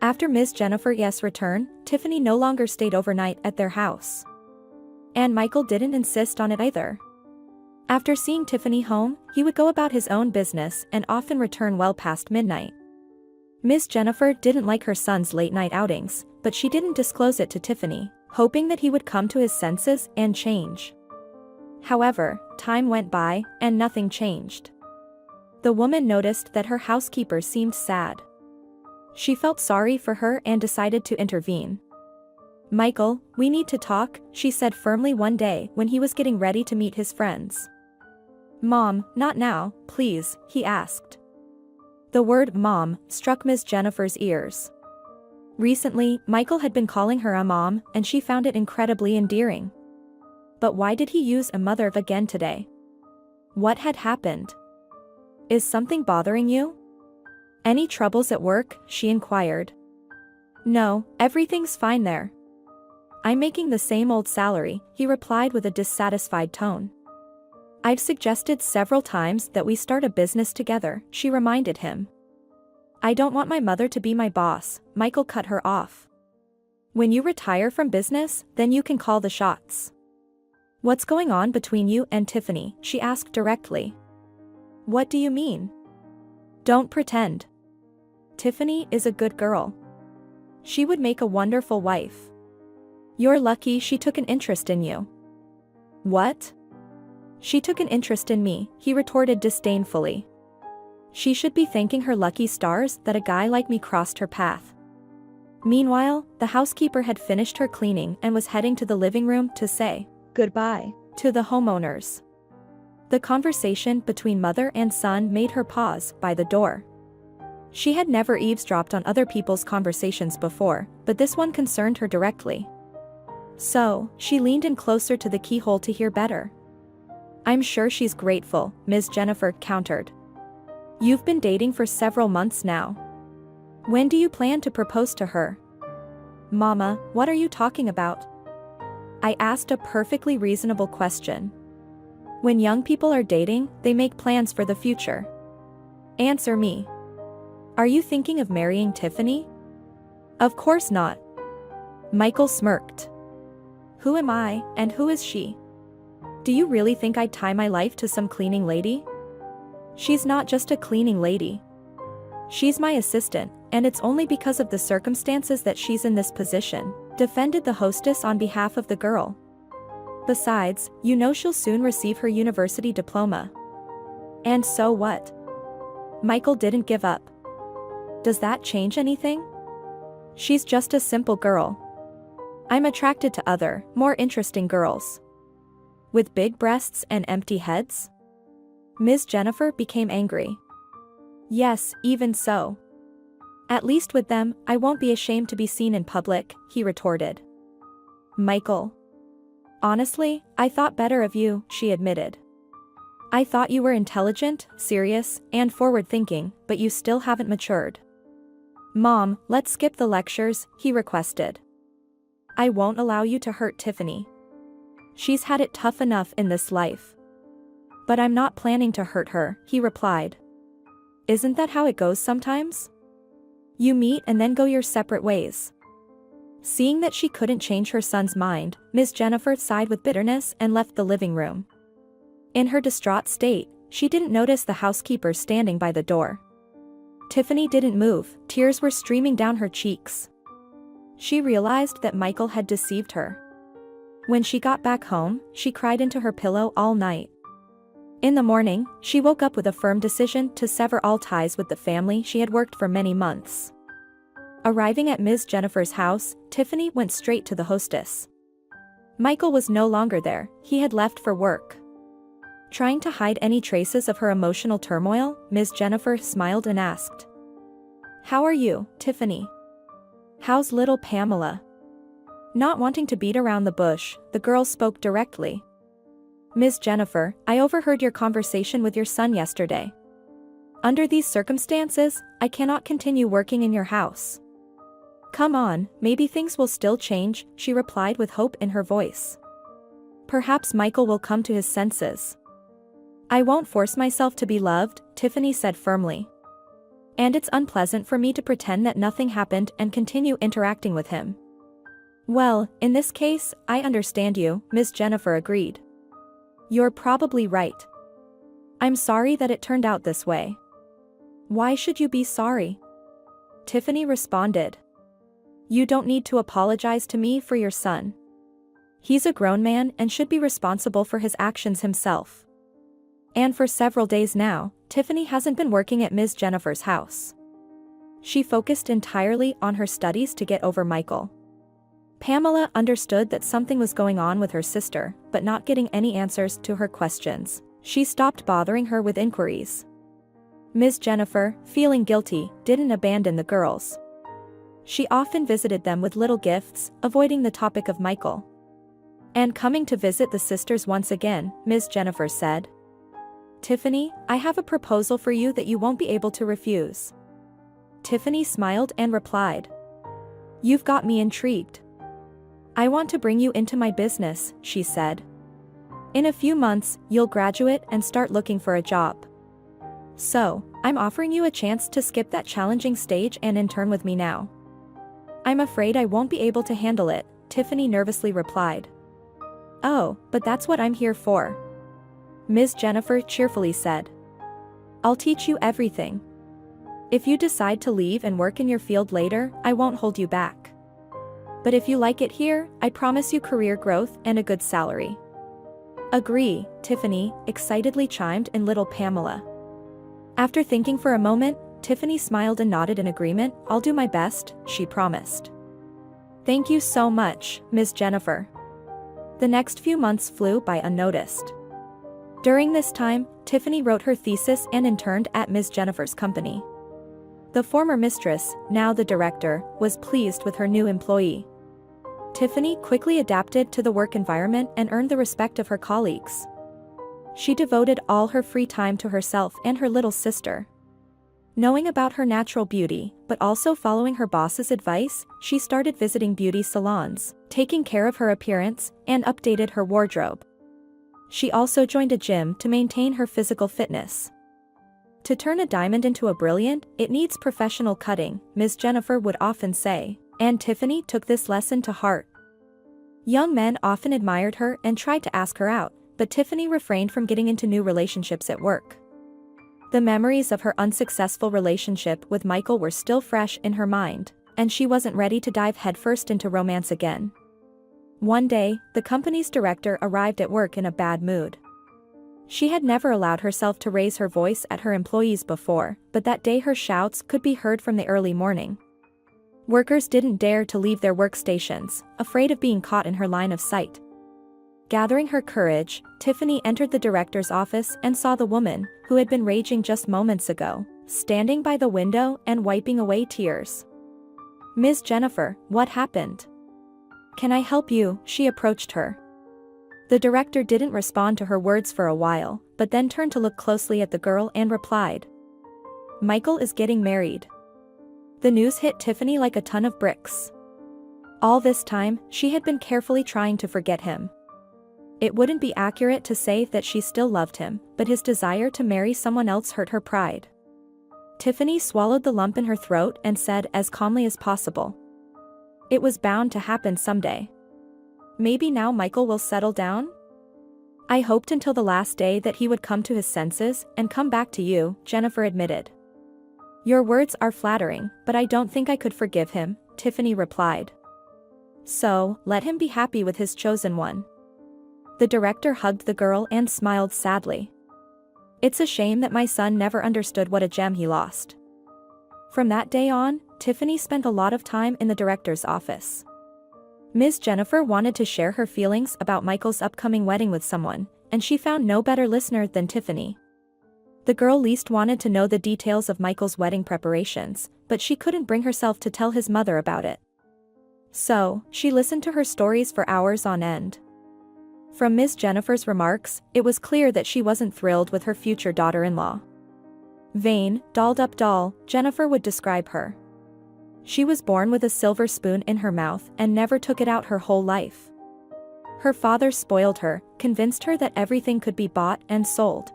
Speaker 2: After Ms. Jennifer's return, Tiffany no longer stayed overnight at their house. And Michael didn't insist on it either. After seeing Tiffany home, he would go about his own business and often return well past midnight. Ms. Jennifer didn't like her son's late-night outings, but she didn't disclose it to Tiffany, hoping that he would come to his senses and change. However, time went by, and nothing changed. The woman noticed that her housekeeper seemed sad. She felt sorry for her and decided to intervene. "Michael, we need to talk," she said firmly one day when he was getting ready to meet his friends. "Mom, not now, please," he asked. The word "mom" struck Ms. Jennifer's ears. Recently, Michael had been calling her a mom, and she found it incredibly endearing. But why did he use a mother again today? What had happened? "Is something bothering you? Any troubles at work?" she inquired. "No, everything's fine there. I'm making the same old salary," he replied with a dissatisfied tone. "I've suggested several times that we start a business together," she reminded him. "I don't want my mother to be my boss," Michael cut her off. "When you retire from business, then you can call the shots." "What's going on between you and Tiffany?" she asked directly. "What do you mean?" "Don't pretend. Tiffany is a good girl. She would make a wonderful wife. You're lucky she took an interest in you." "What?" "She took an interest in me," he retorted disdainfully. "She should be thanking her lucky stars that a guy like me crossed her path." Meanwhile, the housekeeper had finished her cleaning and was heading to the living room to say goodbye to the homeowners. The conversation between mother and son made her pause by the door. She had never eavesdropped on other people's conversations before, but this one concerned her directly. So, she leaned in closer to the keyhole to hear better. "I'm sure she's grateful," Ms. Jennifer countered. "You've been dating for several months now. When do you plan to propose to her?" "Mama, what are you talking about?" I asked a perfectly reasonable question. When young people are dating, they make plans for the future. Answer me. Are you thinking of marrying Tiffany? Of course not. Michael smirked. Who am I, and who is she? Do you really think I'd tie my life to some cleaning lady? She's not just a cleaning lady. She's my assistant, and it's only because of the circumstances that she's in this position, defended the hostess on behalf of the girl. Besides, you know she'll soon receive her university diploma. And so what? Michael didn't give up. Does that change anything? She's just a simple girl. I'm attracted to other, more interesting girls. With big breasts and empty heads? Ms. Jennifer became angry. Yes, even so. At least with them, I won't be ashamed to be seen in public, he retorted. Michael. Honestly, I thought better of you, she admitted. I thought you were intelligent, serious, and forward-thinking, but you still haven't matured. Mom, let's skip the lectures, he requested. I won't allow you to hurt Tiffany. She's had it tough enough in this life. But I'm not planning to hurt her, he replied. Isn't that how it goes sometimes? You meet and then go your separate ways. Seeing that she couldn't change her son's mind, Ms. Jennifer sighed with bitterness and left the living room. In her distraught state, she didn't notice the housekeeper standing by the door. Tiffany didn't move, tears were streaming down her cheeks. She realized that Michael had deceived her. When she got back home, she cried into her pillow all night. In the morning, she woke up with a firm decision to sever all ties with the family she had worked for many months. Arriving at Ms. Jennifer's house, Tiffany went straight to the hostess. Michael was no longer there, he had left for work. Trying to hide any traces of her emotional turmoil, Ms. Jennifer smiled and asked. How are you, Tiffany? How's little Pamela? Not wanting to beat around the bush, the girl spoke directly. Ms. Jennifer, I overheard your conversation with your son yesterday. Under these circumstances, I cannot continue working in your house. Come on, maybe things will still change, she replied with hope in her voice. Perhaps Michael will come to his senses. I won't force myself to be loved, Tiffany said firmly. And it's unpleasant for me to pretend that nothing happened and continue interacting with him. Well, in this case, I understand you, Ms. Jennifer agreed. You're probably right. I'm sorry that it turned out this way. Why should you be sorry? Tiffany responded. You don't need to apologize to me for your son. He's a grown man and should be responsible for his actions himself. And for several days now, Tiffany hasn't been working at Ms. Jennifer's house. She focused entirely on her studies to get over Michael. Pamela understood that something was going on with her sister, but not getting any answers to her questions, she stopped bothering her with inquiries. Ms. Jennifer, feeling guilty, didn't abandon the girls. She often visited them with little gifts, avoiding the topic of Michael. And coming to visit the sisters once again, Ms. Jennifer said, "Tiffany, I have a proposal for you that you won't be able to refuse." Tiffany smiled and replied, "You've got me intrigued. I want to bring you into my business," she said. "In a few months, you'll graduate and start looking for a job. So, I'm offering you a chance to skip that challenging stage and intern with me now." "I'm afraid I won't be able to handle it," Tiffany nervously replied. "Oh, but that's what I'm here for," Ms. Jennifer cheerfully said. "I'll teach you everything. If you decide to leave and work in your field later, I won't hold you back. But if you like it here, I promise you career growth and a good salary." "Agree," Tiffany excitedly chimed in little Pamela. After thinking for a moment, Tiffany smiled and nodded in agreement. "I'll do my best," she promised. "Thank you so much, Ms. Jennifer." The next few months flew by unnoticed. During this time, Tiffany wrote her thesis and interned at Ms. Jennifer's company. The former mistress, now the director, was pleased with her new employee. Tiffany quickly adapted to the work environment and earned the respect of her colleagues. She devoted all her free time to herself and her little sister. Knowing about her natural beauty, but also following her boss's advice, she started visiting beauty salons, taking care of her appearance, and updated her wardrobe. She also joined a gym to maintain her physical fitness. To turn a diamond into a brilliant, it needs professional cutting, Ms. Jennifer would often say, and Tiffany took this lesson to heart. Young men often admired her and tried to ask her out, but Tiffany refrained from getting into new relationships at work. The memories of her unsuccessful relationship with Michael were still fresh in her mind, and she wasn't ready to dive headfirst into romance again. One day, the company's director arrived at work in a bad mood. She had never allowed herself to raise her voice at her employees before, but that day her shouts could be heard from the early morning. Workers didn't dare to leave their workstations, afraid of being caught in her line of sight. Gathering her courage, Tiffany entered the director's office and saw the woman, who had been raging just moments ago, standing by the window and wiping away tears. "Ms. Jennifer, what happened? Can I help you?" she approached her. The director didn't respond to her words for a while, but then turned to look closely at the girl and replied, "Michael is getting married." The news hit Tiffany like a ton of bricks. All this time, she had been carefully trying to forget him. It wouldn't be accurate to say that she still loved him, but his desire to marry someone else hurt her pride. Tiffany swallowed the lump in her throat and said as calmly as possible, "It was bound to happen someday. Maybe now Michael will settle down?" "I hoped until the last day that he would come to his senses and come back to you," Jennifer admitted. "Your words are flattering, but I don't think I could forgive him," Tiffany replied. "So, let him be happy with his chosen one." The director hugged the girl and smiled sadly. "It's a shame that my son never understood what a gem he lost." From that day on, Tiffany spent a lot of time in the director's office. Ms. Jennifer wanted to share her feelings about Michael's upcoming wedding with someone, and she found no better listener than Tiffany. The girl least wanted to know the details of Michael's wedding preparations, but she couldn't bring herself to tell his mother about it. So, she listened to her stories for hours on end. From Ms. Jennifer's remarks, it was clear that she wasn't thrilled with her future daughter-in-law. Vain, dolled-up doll, Jennifer would describe her. She was born with a silver spoon in her mouth and never took it out her whole life. Her father spoiled her, convinced her that everything could be bought and sold.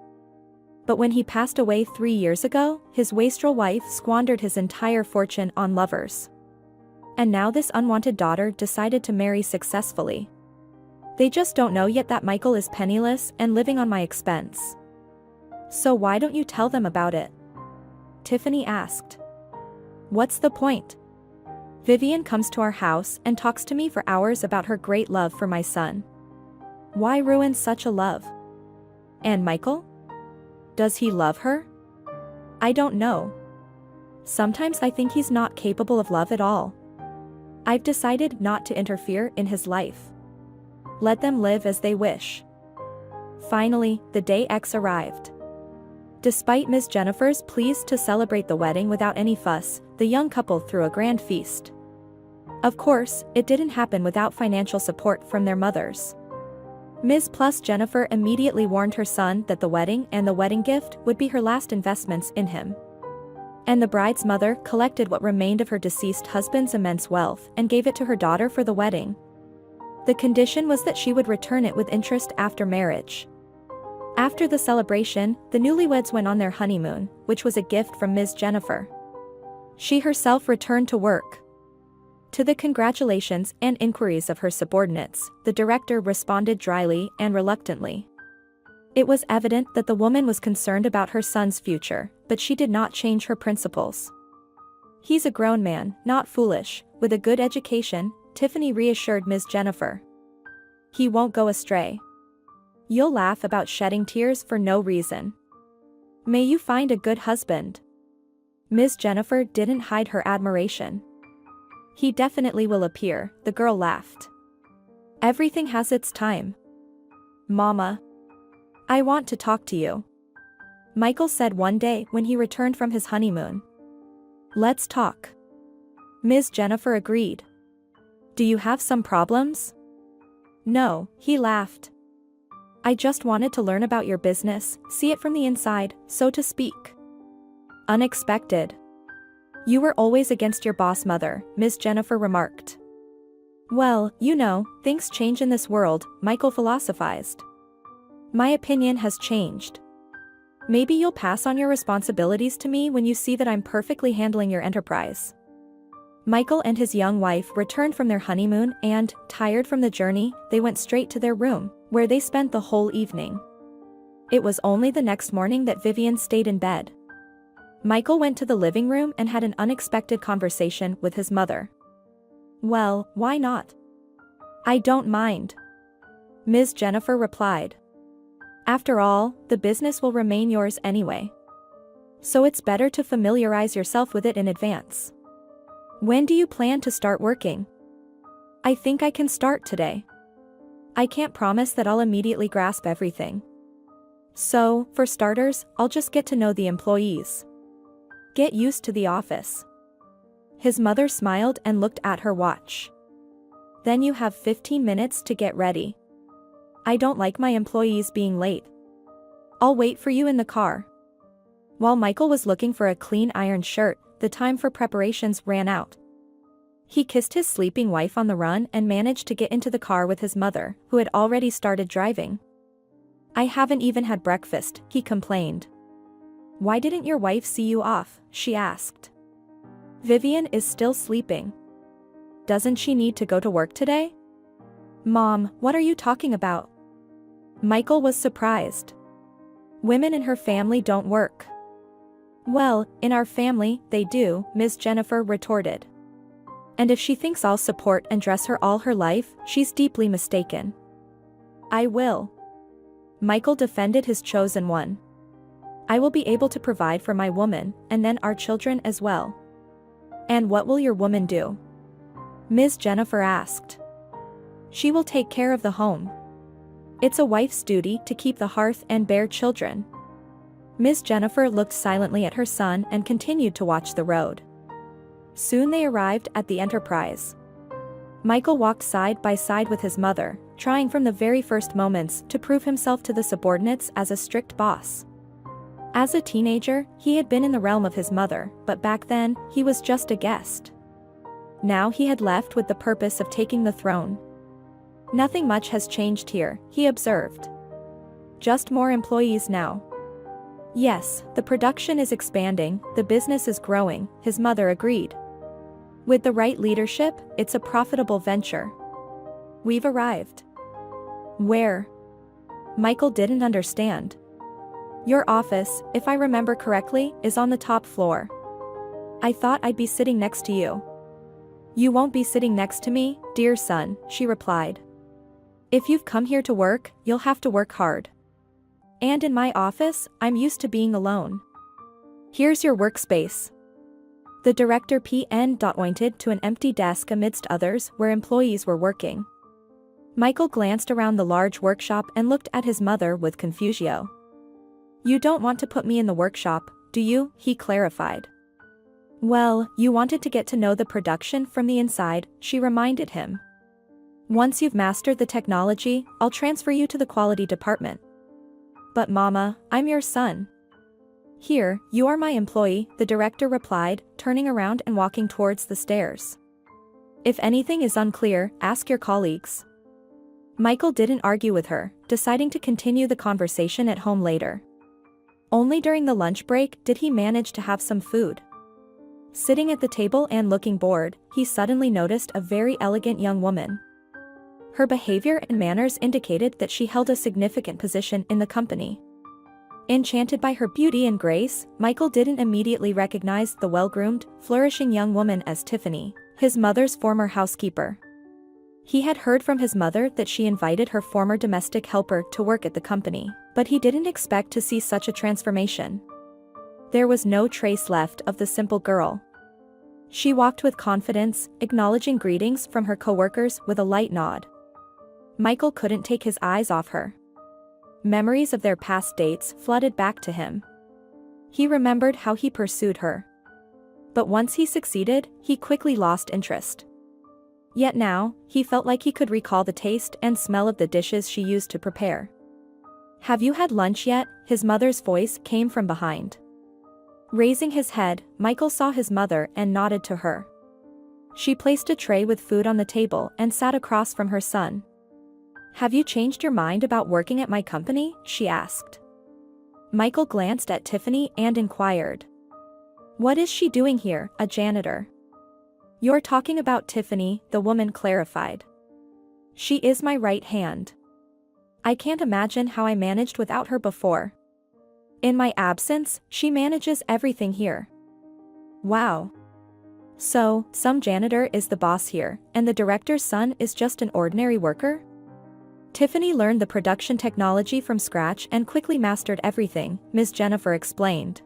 Speaker 2: But when he passed away 3 years ago, his wastrel wife squandered his entire fortune on lovers. And now this unwanted daughter decided to marry successfully. They just don't know yet that Michael is penniless and living on my expense. So why don't you tell them about it? Tiffany asked. What's the point? Vivian comes to our house and talks to me for hours about her great love for my son. Why ruin such a love? And Michael? Does he love her? I don't know. Sometimes I think he's not capable of love at all. I've decided not to interfere in his life. Let them live as they wish. Finally, the day X arrived. Despite Ms. Jennifer's pleas to celebrate the wedding without any fuss, the young couple threw a grand feast. Of course, it didn't happen without financial support from their mothers. Ms. Plus Jennifer immediately warned her son that the wedding and the wedding gift would be her last investments in him. And the bride's mother collected what remained of her deceased husband's immense wealth and gave it to her daughter for the wedding. The condition was that she would return it with interest after marriage. After the celebration, the newlyweds went on their honeymoon, which was a gift from Ms. Jennifer. She herself returned to work. To the congratulations and inquiries of her subordinates, the director responded dryly and reluctantly. It was evident that the woman was concerned about her son's future, but she did not change her principles. He's a grown man, not foolish, with a good education, Tiffany reassured Ms. Jennifer. He won't go astray. You'll laugh about shedding tears for no reason. May you find a good husband. Ms. Jennifer didn't hide her admiration. He definitely will appear, the girl laughed. Everything has its time. Mama. I want to talk to you. Michael said one day when he returned from his honeymoon. Let's talk. Ms. Jennifer agreed. Do you have some problems? No, he laughed. I just wanted to learn about your business, see it from the inside, so to speak. Unexpected. You were always against your boss mother, Ms. Jennifer remarked. Well, you know, things change in this world, Michael philosophized. My opinion has changed. Maybe you'll pass on your responsibilities to me when you see that I'm perfectly handling your enterprise. Michael and his young wife returned from their honeymoon and, tired from the journey, they went straight to their room, where they spent the whole evening. It was only the next morning that Vivian stayed in bed. Michael went to the living room and had an unexpected conversation with his mother. Well, why not? I don't mind. Ms. Jennifer replied. After all, the business will remain yours anyway. So it's better to familiarize yourself with it in advance. When do you plan to start working? I think I can start today. I can't promise that I'll immediately grasp everything. So, for starters, I'll just get to know the employees. Get used to the office. His mother smiled and looked at her watch. Then you have 15 minutes to get ready. I don't like my employees being late. I'll wait for you in the car. While Michael was looking for a clean ironed shirt, the time for preparations ran out. He kissed his sleeping wife on the run and managed to get into the car with his mother, who had already started driving. I haven't even had breakfast, he complained. Why didn't your wife see you off? She asked. Vivian is still sleeping. Doesn't she need to go to work today? Mom, what are you talking about? Michael was surprised. Women in her family don't work. Well, in our family, they do, Ms. Jennifer retorted. And if she thinks I'll support and dress her all her life, she's deeply mistaken. I will. Michael defended his chosen one. I will be able to provide for my woman, and then our children as well. And what will your woman do? Ms. Jennifer asked. She will take care of the home. It's a wife's duty to keep the hearth and bear children. Ms. Jennifer looked silently at her son and continued to watch the road. Soon they arrived at the enterprise. Michael walked side by side with his mother, trying from the very first moments to prove himself to the subordinates as a strict boss. As a teenager, he had been in the realm of his mother, but back then, he was just a guest. Now he had left with the purpose of taking the throne. Nothing much has changed here, he observed. Just more employees now. Yes, the production is expanding, the business is growing, his mother agreed. With the right leadership, it's a profitable venture. We've arrived. Where? Michael didn't understand. Your office, if I remember correctly, is on the top floor. I thought I'd be sitting next to you. You won't be sitting next to me, dear son, she replied. If you've come here to work, you'll have to work hard. And in my office, I'm used to being alone. Here's your workspace. The director pointed to an empty desk amidst others where employees were working. Michael glanced around the large workshop and looked at his mother with confusion. You don't want to put me in the workshop, do you? He clarified. Well, you wanted to get to know the production from the inside, she reminded him. Once you've mastered the technology, I'll transfer you to the quality department. But Mama, I'm your son. Here, you are my employee, the director replied, turning around and walking towards the stairs. If anything is unclear, ask your colleagues. Michael didn't argue with her, deciding to continue the conversation at home later. Only during the lunch break did he manage to have some food. Sitting at the table and looking bored, he suddenly noticed a very elegant young woman. Her behavior and manners indicated that she held a significant position in the company. Enchanted by her beauty and grace, Michael didn't immediately recognize the well-groomed, flourishing young woman as Tiffany, his mother's former housekeeper. He had heard from his mother that she invited her former domestic helper to work at the company, but he didn't expect to see such a transformation. There was no trace left of the simple girl. She walked with confidence, acknowledging greetings from her coworkers with a light nod. Michael couldn't take his eyes off her. Memories of their past dates flooded back to him. He remembered how he pursued her. But once he succeeded, he quickly lost interest. Yet now, he felt like he could recall the taste and smell of the dishes she used to prepare. Have you had lunch yet? His mother's voice came from behind. Raising his head, Michael saw his mother and nodded to her. She placed a tray with food on the table and sat across from her son. Have you changed your mind about working at my company? She asked. Michael glanced at Tiffany and inquired. What is she doing here, a janitor? You're talking about Tiffany, the woman clarified. She is my right hand. I can't imagine how I managed without her before. In my absence, she manages everything here. Wow. So, some janitor is the boss here, and the director's son is just an ordinary worker? Tiffany learned the production technology from scratch and quickly mastered everything, Ms. Jennifer explained.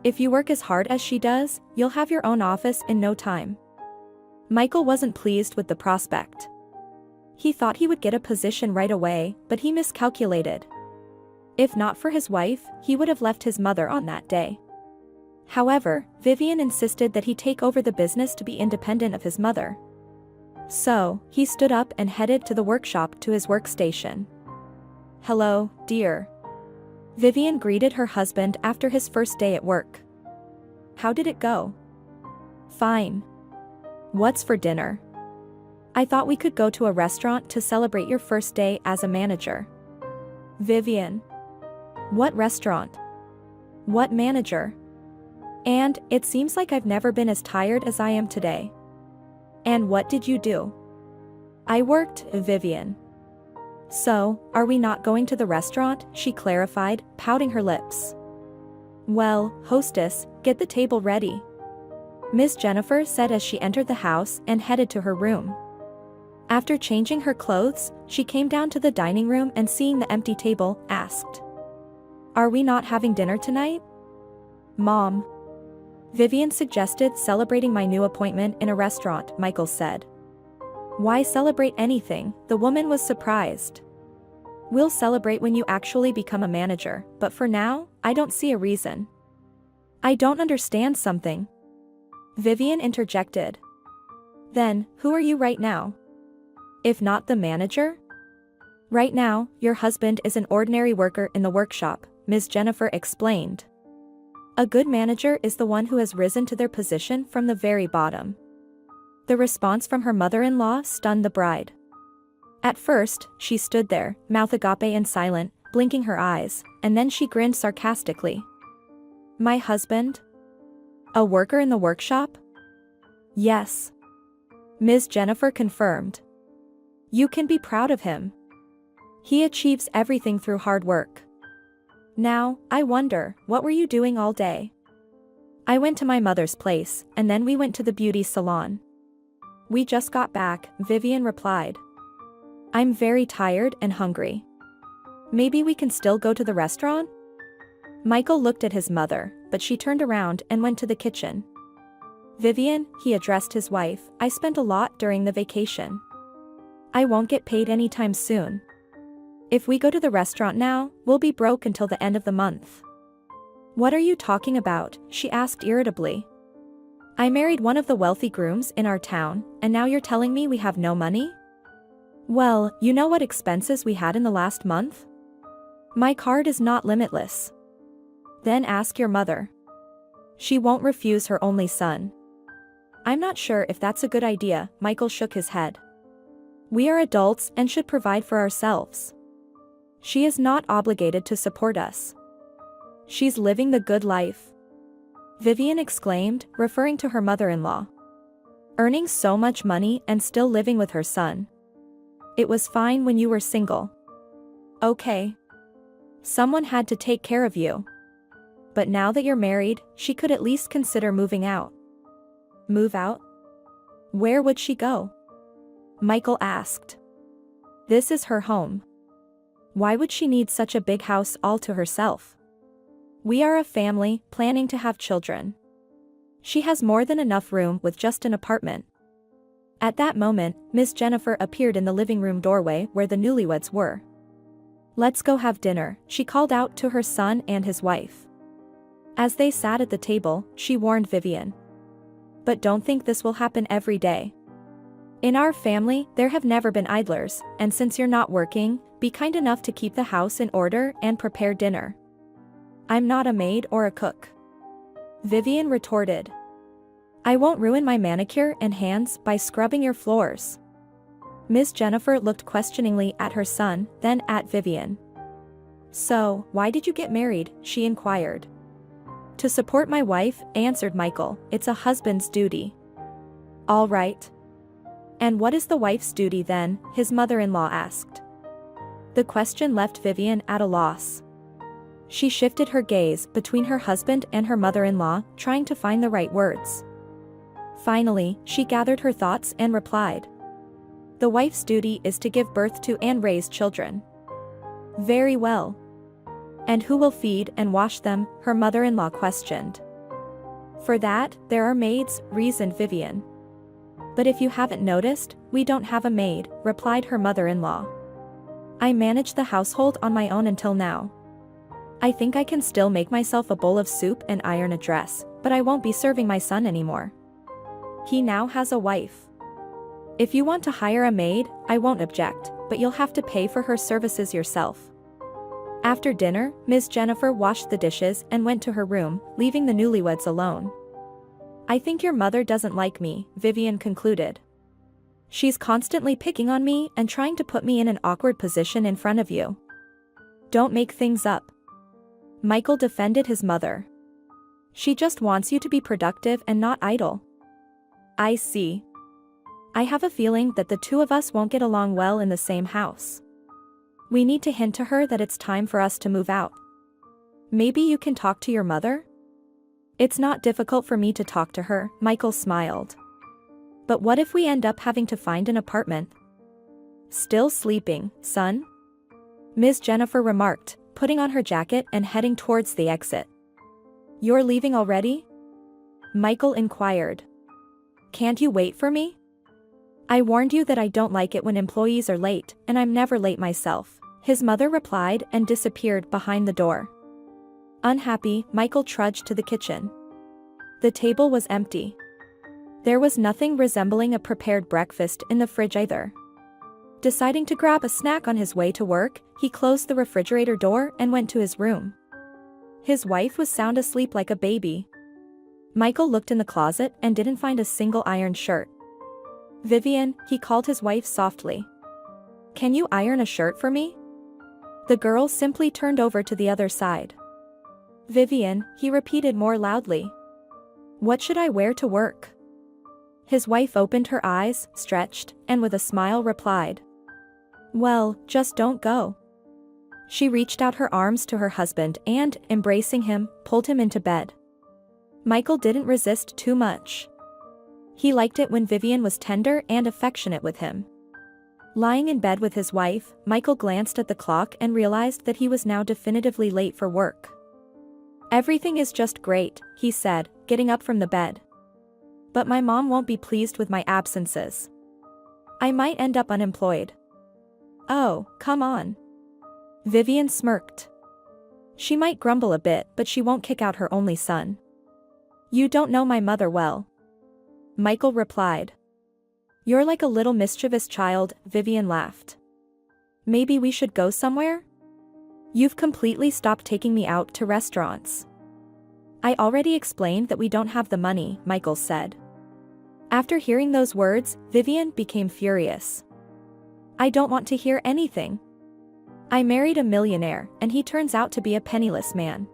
Speaker 2: If you work as hard as she does, you'll have your own office in no time. Michael wasn't pleased with the prospect. He thought he would get a position right away, but he miscalculated. If not for his wife, he would have left his mother on that day. However, Vivian insisted that he take over the business to be independent of his mother. So, he stood up and headed to the workshop to his workstation. Hello, dear. Vivian greeted her husband after his first day at work. How did it go? Fine. What's for dinner? I thought we could go to a restaurant to celebrate your first day as a manager. Vivian. What restaurant? What manager? And, it seems like I've never been as tired as I am today. And what did you do? I worked, Vivian. So, are we not going to the restaurant? She clarified, pouting her lips. Well, hostess, get the table ready. Miss Jennifer said as she entered the house and headed to her room. After changing her clothes, she came down to the dining room and seeing the empty table, asked. Are we not having dinner tonight? Mom. Vivian suggested celebrating my new appointment in a restaurant, Michael said. Why celebrate anything? The woman was surprised. We'll celebrate when you actually become a manager, but for now, I don't see a reason. I don't understand something. Vivian interjected. Then, who are you right now? If not the manager? Right now, your husband is an ordinary worker in the workshop, Ms. Jennifer explained. A good manager is the one who has risen to their position from the very bottom. The response from her mother-in-law stunned the bride. At first, she stood there, mouth agape and silent, blinking her eyes, and then she grinned sarcastically. My husband? A worker in the workshop? Yes. Ms. Jennifer confirmed. You can be proud of him. He achieves everything through hard work. Now, I wonder, what were you doing all day? I went to my mother's place, and then we went to the beauty salon. We just got back, Vivian replied. I'm very tired and hungry. Maybe we can still go to the restaurant? Michael looked at his mother, but she turned around and went to the kitchen. Vivian, he addressed his wife, I spent a lot during the vacation. I won't get paid anytime soon. If we go to the restaurant now, we'll be broke until the end of the month. What are you talking about? She asked irritably. I married one of the wealthy grooms in our town, and now you're telling me we have no money? Well, you know what expenses we had in the last month? My card is not limitless. Then ask your mother. She won't refuse her only son. I'm not sure if that's a good idea, Michael shook his head. We are adults and should provide for ourselves. She is not obligated to support us. She's living the good life. Vivian exclaimed, referring to her mother-in-law. Earning so much money and still living with her son. It was fine when you were single. Okay. Someone had to take care of you. But now that you're married, she could at least consider moving out. Move out? Where would she go? Michael asked. This is her home. Why would she need such a big house all to herself? We are a family, planning to have children. She has more than enough room with just an apartment. At that moment, Miss Jennifer appeared in the living room doorway where the newlyweds were. Let's go have dinner, she called out to her son and his wife. As they sat at the table, she warned Vivian. But don't think this will happen every day. In our family, there have never been idlers, and since you're not working, be kind enough to keep the house in order and prepare dinner. I'm not a maid or a cook. Vivian retorted. I won't ruin my manicure and hands by scrubbing your floors. Miss Jennifer looked questioningly at her son, then at Vivian. So, why did you get married? She inquired. To support my wife, answered Michael. It's a husband's duty. All right. And what is the wife's duty then? His mother-in-law asked. The question left Vivian at a loss. She shifted her gaze between her husband and her mother-in-law, trying to find the right words. Finally, she gathered her thoughts and replied. The wife's duty is to give birth to and raise children. Very well. And who will feed and wash them? Her mother-in-law questioned. For that, there are maids, reasoned Vivian. But if you haven't noticed, we don't have a maid, replied her mother-in-law. I manage the household on my own until now. I think I can still make myself a bowl of soup and iron a dress, but I won't be serving my son anymore. He now has a wife. If you want to hire a maid, I won't object, but you'll have to pay for her services yourself. After dinner, Miss Jennifer washed the dishes and went to her room, leaving the newlyweds alone. I think your mother doesn't like me, Vivian concluded. She's constantly picking on me and trying to put me in an awkward position in front of you. Don't make things up. Michael defended his mother. She just wants you to be productive and not idle. I see. I have a feeling that the two of us won't get along well in the same house. We need to hint to her that it's time for us to move out. Maybe you can talk to your mother? It's not difficult for me to talk to her, Michael smiled. But what if we end up having to find an apartment? Still sleeping, son? Ms. Jennifer remarked, putting on her jacket and heading towards the exit. You're leaving already? Michael inquired. Can't you wait for me? I warned you that I don't like it when employees are late, and I'm never late myself, his mother replied and disappeared behind the door. Unhappy, Michael trudged to the kitchen. The table was empty. There was nothing resembling a prepared breakfast in the fridge either. Deciding to grab a snack on his way to work, he closed the refrigerator door and went to his room. His wife was sound asleep like a baby. Michael looked in the closet and didn't find a single ironed shirt. Vivian, he called his wife softly. Can you iron a shirt for me? The girl simply turned over to the other side. Vivian, he repeated more loudly. What should I wear to work? His wife opened her eyes, stretched, and with a smile replied. Well, just don't go. She reached out her arms to her husband and, embracing him, pulled him into bed. Michael didn't resist too much. He liked it when Vivian was tender and affectionate with him. Lying in bed with his wife, Michael glanced at the clock and realized that he was now definitively late for work. "Everything is just great," he said, getting up from the bed. "But my mom won't be pleased with my absences. I might end up unemployed." "Oh, come on." Vivian smirked. "She might grumble a bit, but she won't kick out her only son." "You don't know my mother well," Michael replied. "You're like a little mischievous child," Vivian laughed. "Maybe we should go somewhere? You've completely stopped taking me out to restaurants." "I already explained that we don't have the money," Michael said. After hearing those words, Vivian became furious. "I don't want to hear anything. I married a millionaire, and he turns out to be a penniless man.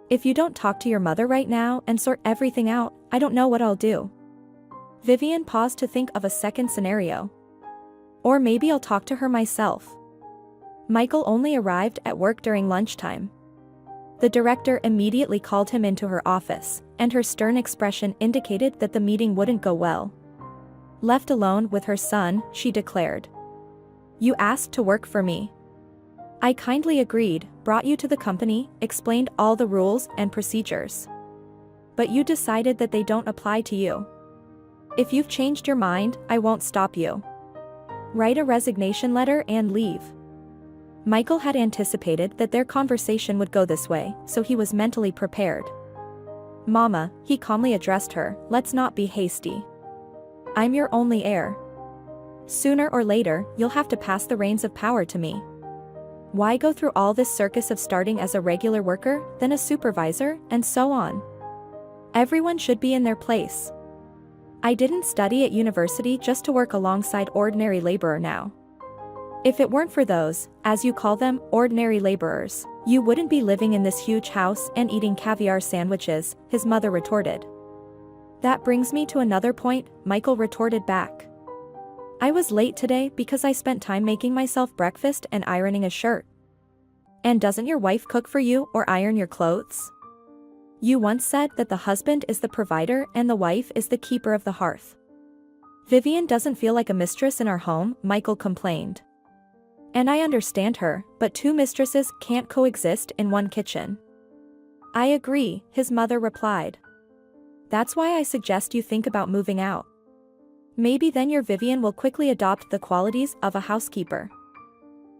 Speaker 2: If you don't talk to your mother right now and sort everything out, I don't know what I'll do." Vivian paused to think of a second scenario. "Or maybe I'll talk to her myself." Michael only arrived at work during lunchtime. The director immediately called him into her office, and her stern expression indicated that the meeting wouldn't go well. Left alone with her son, she declared, "You asked to work for me. I kindly agreed, brought you to the company, explained all the rules and procedures. But you decided that they don't apply to you. If you've changed your mind, I won't stop you. Write a resignation letter and leave." Michael had anticipated that their conversation would go this way, so he was mentally prepared. "Mama," he calmly addressed her, "let's not be hasty. I'm your only heir. Sooner or later, you'll have to pass the reins of power to me. Why go through all this circus of starting as a regular worker, then a supervisor, and so on? Everyone should be in their place. I didn't study at university just to work alongside ordinary laborer now. If it weren't for those, as you call them, ordinary laborers, you wouldn't be living in this huge house and eating caviar sandwiches," his mother retorted. "That brings me to another point," Michael retorted back. "I was late today because I spent time making myself breakfast and ironing a shirt. And doesn't your wife cook for you or iron your clothes? You once said that the husband is the provider and the wife is the keeper of the hearth." "Vivian doesn't feel like a mistress in our home," Michael complained. "And I understand her, but two mistresses can't coexist in one kitchen." "I agree," his mother replied. "That's why I suggest you think about moving out. Maybe then your Vivian will quickly adopt the qualities of a housekeeper."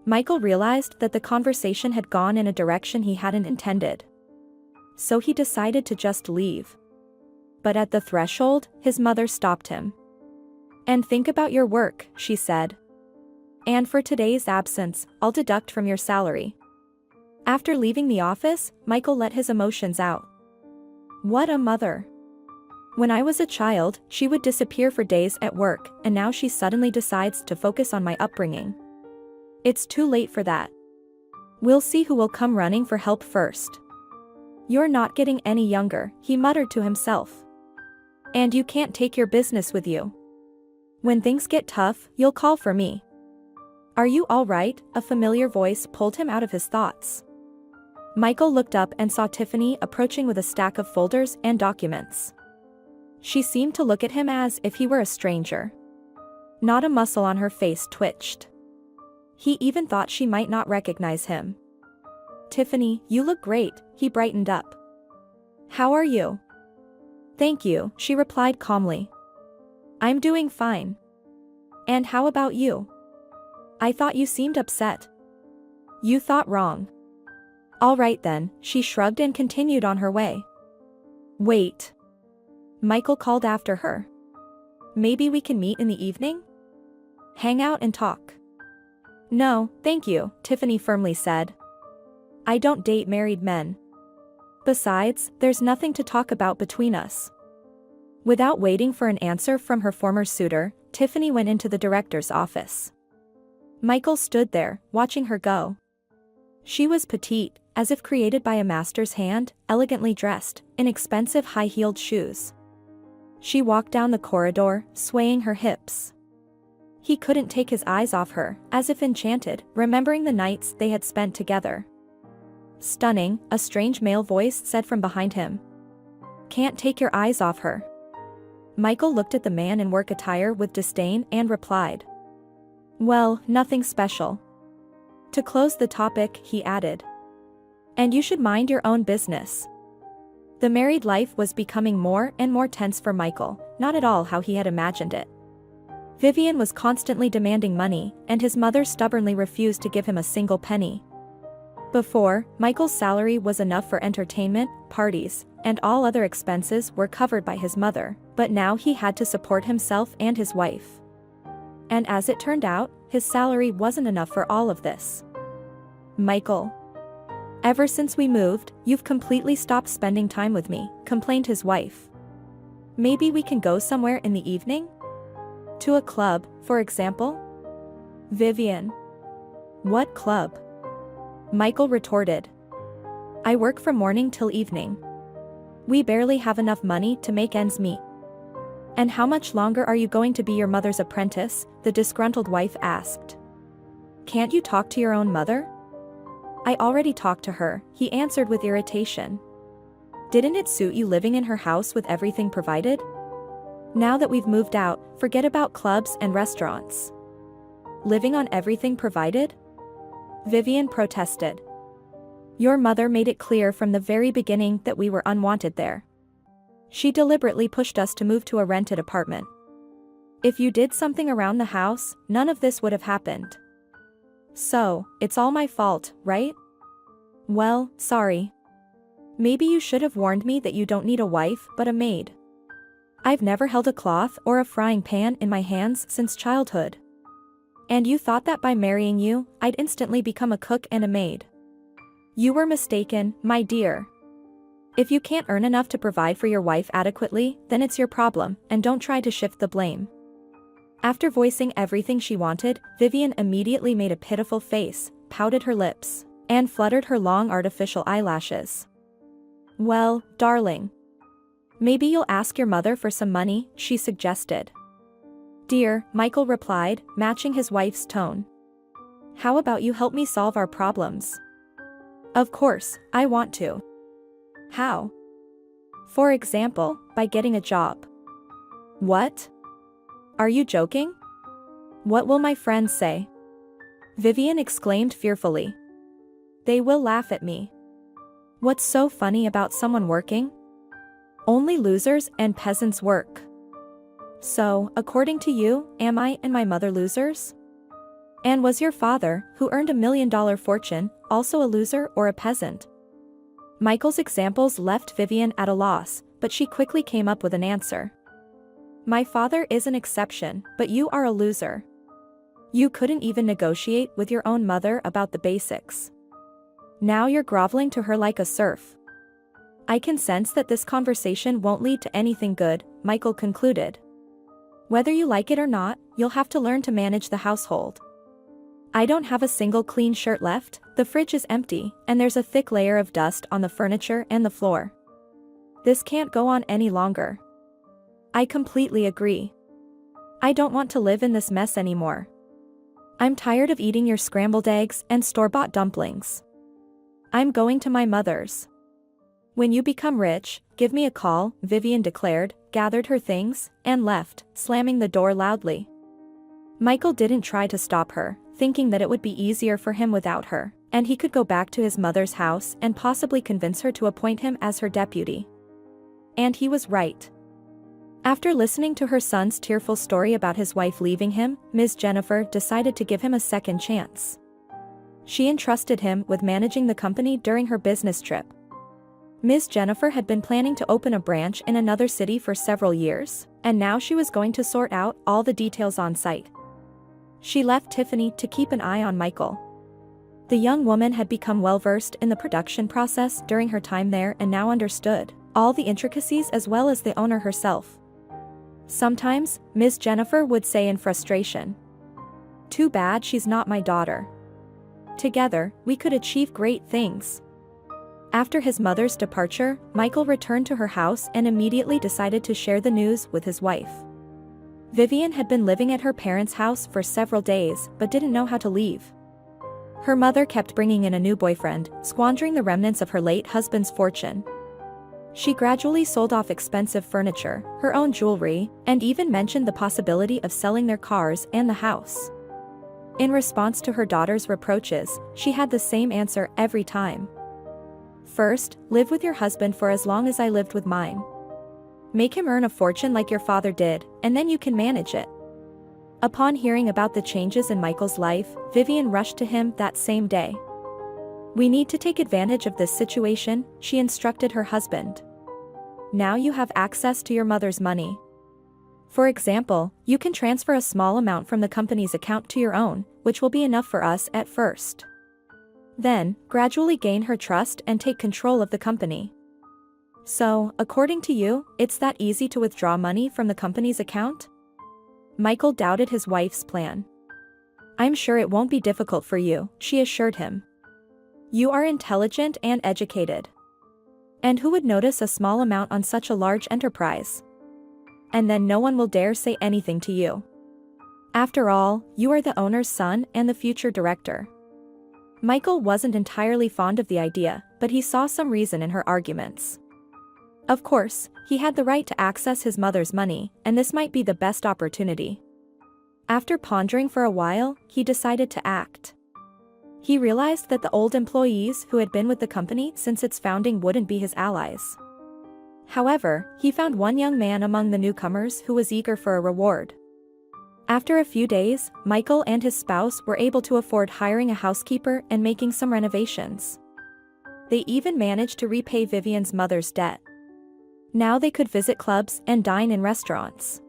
Speaker 2: Michael realized that the conversation had gone in a direction he hadn't intended. So he decided to just leave. But at the threshold, his mother stopped him. "And think about your work," she said. "And for today's absence, I'll deduct from your salary." After leaving the office, Michael let his emotions out. "What a mother. When I was a child, she would disappear for days at work, and now she suddenly decides to focus on my upbringing. It's too late for that. We'll see who will come running for help first." "You're not getting any younger," he muttered to himself. "And you can't take your business with you. When things get tough, you'll call for me." "Are you all right?" A familiar voice pulled him out of his thoughts. Michael looked up and saw Tiffany approaching with a stack of folders and documents. She seemed to look at him as if he were a stranger. Not a muscle on her face twitched. He even thought she might not recognize him. "Tiffany, you look great," he brightened up. "How are you?" "Thank you," she replied calmly. "I'm doing fine. And how about you? I thought you seemed upset." "You thought wrong." "All right then," she shrugged and continued on her way. "Wait." Michael called after her. "Maybe we can meet in the evening? Hang out and talk." "No, thank you," Tiffany firmly said. "I don't date married men. Besides, there's nothing to talk about between us." Without waiting for an answer from her former suitor, Tiffany went into the director's office. Michael stood there, watching her go. She was petite, as if created by a master's hand, elegantly dressed, in expensive high-heeled shoes. She walked down the corridor, swaying her hips. He couldn't take his eyes off her, as if enchanted, remembering the nights they had spent together. "Stunning," a strange male voice said from behind him. "Can't take your eyes off her." Michael looked at the man in work attire with disdain and replied, "Well, nothing special." To close the topic, he added, "And you should mind your own business." The married life was becoming more and more tense for Michael, not at all how he had imagined it. Vivian was constantly demanding money, and his mother stubbornly refused to give him a single penny. Before, Michael's salary was enough for entertainment, parties, and all other expenses were covered by his mother, but now he had to support himself and his wife. And as it turned out, his salary wasn't enough for all of this. "Michael, ever since we moved, you've completely stopped spending time with me," complained his wife. "Maybe we can go somewhere in the evening? To a club, for example?" "Vivian. What club?" Michael retorted. "I work from morning till evening. We barely have enough money to make ends meet." "And how much longer are you going to be your mother's apprentice?" the disgruntled wife asked. "Can't you talk to your own mother?" "I already talked to her," he answered with irritation. "Didn't it suit you living in her house with everything provided? Now that we've moved out, forget about clubs and restaurants." "Living on everything provided?" Vivian protested. "Your mother made it clear from the very beginning that we were unwanted there. She deliberately pushed us to move to a rented apartment. If you did something around the house, none of this would have happened. So, it's all my fault, right? Well, sorry. Maybe you should have warned me that you don't need a wife but a maid. I've never held a cloth or a frying pan in my hands since childhood. And you thought that by marrying you, I'd instantly become a cook and a maid. You were mistaken, my dear. If you can't earn enough to provide for your wife adequately, then it's your problem, and don't try to shift the blame." After voicing everything she wanted, Vivian immediately made a pitiful face, pouted her lips, and fluttered her long artificial eyelashes. "Well, darling. Maybe you'll ask your mother for some money," she suggested. "Dear," Michael replied, matching his wife's tone. "How about you help me solve our problems?" "Of course, I want to." "How?" "For example, by getting a job." "What? Are you joking? What will my friends say?" Vivian exclaimed fearfully. "They will laugh at me. What's so funny about someone working? Only losers and peasants work. So, according to you, am I and my mother losers? And was your father, who earned $1 million fortune, also a loser or a peasant?" Michael's examples left Vivian at a loss, but she quickly came up with an answer. "My father is an exception, but you are a loser. You couldn't even negotiate with your own mother about the basics. Now you're groveling to her like a serf. I can sense that this conversation won't lead to anything good," Michael concluded. "Whether you like it or not, you'll have to learn to manage the household. I don't have a single clean shirt left, the fridge is empty, and there's a thick layer of dust on the furniture and the floor. This can't go on any longer." "I completely agree. I don't want to live in this mess anymore. I'm tired of eating your scrambled eggs and store-bought dumplings. I'm going to my mother's." "When you become rich, give me a call," Vivian declared, gathered her things, and left, slamming the door loudly. Michael didn't try to stop her, thinking that it would be easier for him without her, and he could go back to his mother's house and possibly convince her to appoint him as her deputy. And he was right. After listening to her son's tearful story about his wife leaving him, Ms. Jennifer decided to give him a second chance. She entrusted him with managing the company during her business trip. Ms. Jennifer had been planning to open a branch in another city for several years, and now she was going to sort out all the details on site. She left Tiffany to keep an eye on Michael. The young woman had become well-versed in the production process during her time there and now understood all the intricacies as well as the owner herself. Sometimes, Ms. Jennifer would say in frustration, "Too bad she's not my daughter. Together, we could achieve great things." After his mother's departure, Michael returned to her house and immediately decided to share the news with his wife. Vivian had been living at her parents' house for several days but didn't know how to leave. Her mother kept bringing in a new boyfriend, squandering the remnants of her late husband's fortune. She gradually sold off expensive furniture, her own jewelry, and even mentioned the possibility of selling their cars and the house. In response to her daughter's reproaches, she had the same answer every time. First, live with your husband for as long as I lived with mine. Make him earn a fortune like your father did, and then you can manage it. Upon hearing about the changes in Michael's life, Vivian rushed to him that same day. We need to take advantage of this situation, she instructed her husband. Now you have access to your mother's money. For example, you can transfer a small amount from the company's account to your own, which will be enough for us at first. Then, gradually gain her trust and take control of the company. So, according to you, it's that easy to withdraw money from the company's account? Michael doubted his wife's plan. I'm sure it won't be difficult for you, she assured him. You are intelligent and educated. And who would notice a small amount on such a large enterprise? And then no one will dare say anything to you. After all, you are the owner's son and the future director. Michael wasn't entirely fond of the idea, but he saw some reason in her arguments. Of course, he had the right to access his mother's money, and this might be the best opportunity. After pondering for a while, he decided to act. He realized that the old employees who had been with the company since its founding wouldn't be his allies. However, he found one young man among the newcomers who was eager for a reward. After a few days, Michael and his spouse were able to afford hiring a housekeeper and making some renovations. They even managed to repay Vivian's mother's debt. Now they could visit clubs and dine in restaurants.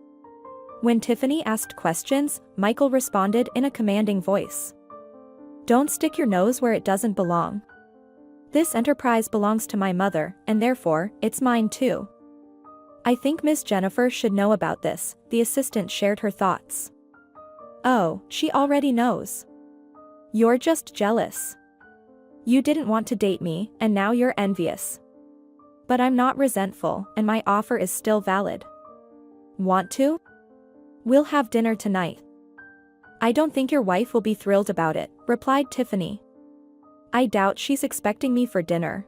Speaker 2: When Tiffany asked questions, Michael responded in a commanding voice. Don't stick your nose where it doesn't belong. This enterprise belongs to my mother, and therefore, it's mine too. I think Miss Jennifer should know about this, the assistant shared her thoughts. Oh, she already knows. You're just jealous. You didn't want to date me, and now you're envious. But I'm not resentful, and my offer is still valid. Want to? We'll have dinner tonight. I don't think your wife will be thrilled about it, replied Tiffany. I doubt she's expecting me for dinner.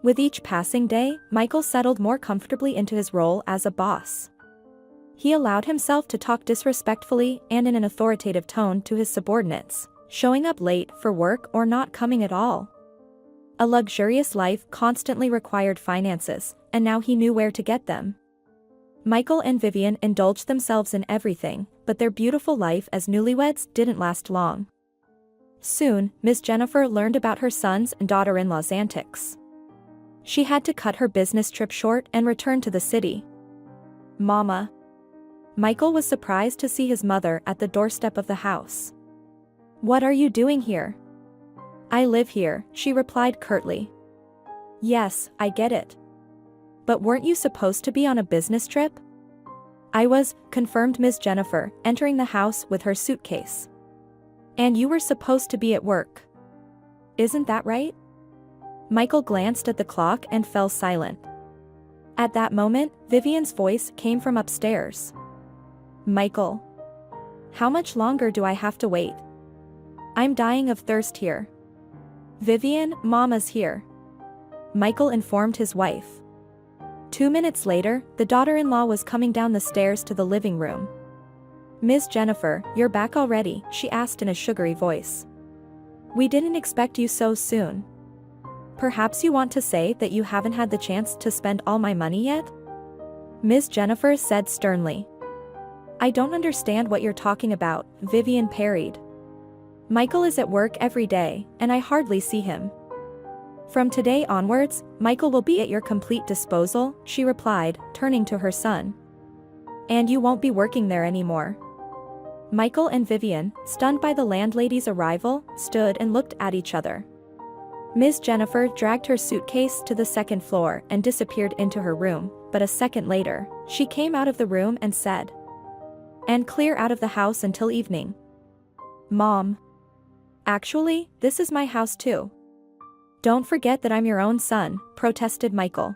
Speaker 2: With each passing day, Michael settled more comfortably into his role as a boss. He allowed himself to talk disrespectfully and in an authoritative tone to his subordinates, showing up late for work or not coming at all. A luxurious life constantly required finances, and now he knew where to get them. Michael and Vivian indulged themselves in everything, but their beautiful life as newlyweds didn't last long. Soon, Miss Jennifer learned about her sons and daughter-in-law's antics. She had to cut her business trip short and return to the city. Mama. Michael was surprised to see his mother at the doorstep of the house. What are you doing here? I live here, she replied curtly. Yes, I get it. But weren't you supposed to be on a business trip? I was, confirmed Miss Jennifer, entering the house with her suitcase. And you were supposed to be at work. Isn't that right? Michael glanced at the clock and fell silent. At that moment, Vivian's voice came from upstairs. Michael. How much longer do I have to wait? I'm dying of thirst here. Vivian, Mama's here. Michael informed his wife. 2 minutes later, the daughter-in-law was coming down the stairs to the living room. Miss Jennifer, you're back already, she asked in a sugary voice. We didn't expect you so soon. Perhaps you want to say that you haven't had the chance to spend all my money yet? Miss Jennifer said sternly. I don't understand what you're talking about, Vivian parried. Michael is at work every day, and I hardly see him. From today onwards, Michael will be at your complete disposal, she replied, turning to her son. And you won't be working there anymore. Michael and Vivian, stunned by the landlady's arrival, stood and looked at each other. Miss Jennifer dragged her suitcase to the second floor and disappeared into her room, but a second later, she came out of the room and said, And clear out of the house until evening. Mom. Actually, this is my house too. Don't forget that I'm your own son, protested Michael.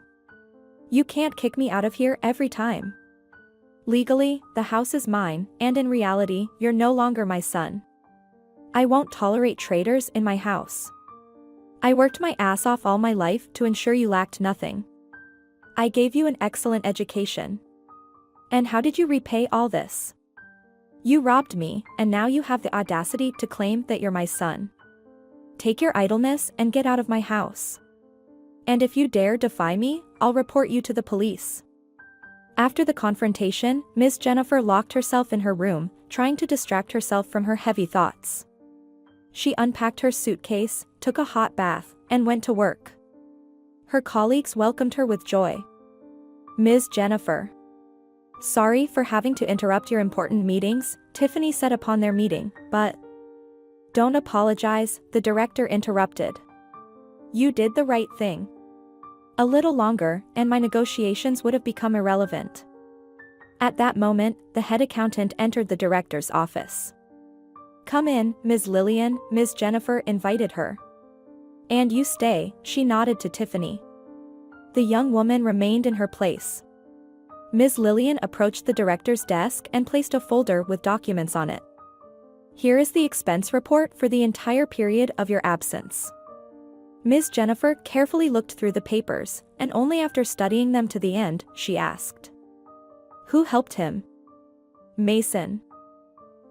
Speaker 2: You can't kick me out of here every time. Legally, the house is mine, and in reality, you're no longer my son. I won't tolerate traitors in my house. I worked my ass off all my life to ensure you lacked nothing. I gave you an excellent education. And how did you repay all this? You robbed me, and now you have the audacity to claim that you're my son. Take your idleness and get out of my house. And if you dare defy me, I'll report you to the police." After the confrontation, Miss Jennifer locked herself in her room, trying to distract herself from her heavy thoughts. She unpacked her suitcase, took a hot bath, and went to work. Her colleagues welcomed her with joy. "Ms. Jennifer. Sorry for having to interrupt your important meetings," Tiffany said upon their meeting, but "Don't apologize," the director interrupted. "You did the right thing. A little longer, and my negotiations would have become irrelevant." At that moment, the head accountant entered the director's office. "Come in, Ms. Lillian," Ms. Jennifer invited her. "And you stay," she nodded to Tiffany. The young woman remained in her place. Ms. Lillian approached the director's desk and placed a folder with documents on it. "Here is the expense report for the entire period of your absence." Ms. Jennifer carefully looked through the papers, and only after studying them to the end, she asked, "Who helped him?" "Mason."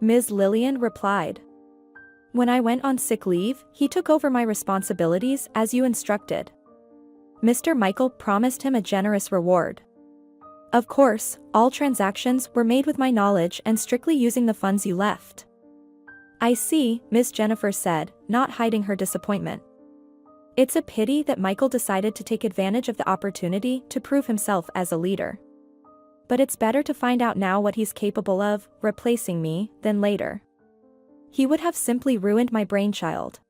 Speaker 2: Ms. Lillian replied. "When I went on sick leave, he took over my responsibilities as you instructed. Mr. Michael promised him a generous reward. Of course, all transactions were made with my knowledge and strictly using the funds you left." "I see," Ms. Jennifer said, not hiding her disappointment. "It's a pity that Michael decided to take advantage of the opportunity to prove himself as a leader. But it's better to find out now what he's capable of, replacing me, than later. He would have simply ruined my brainchild."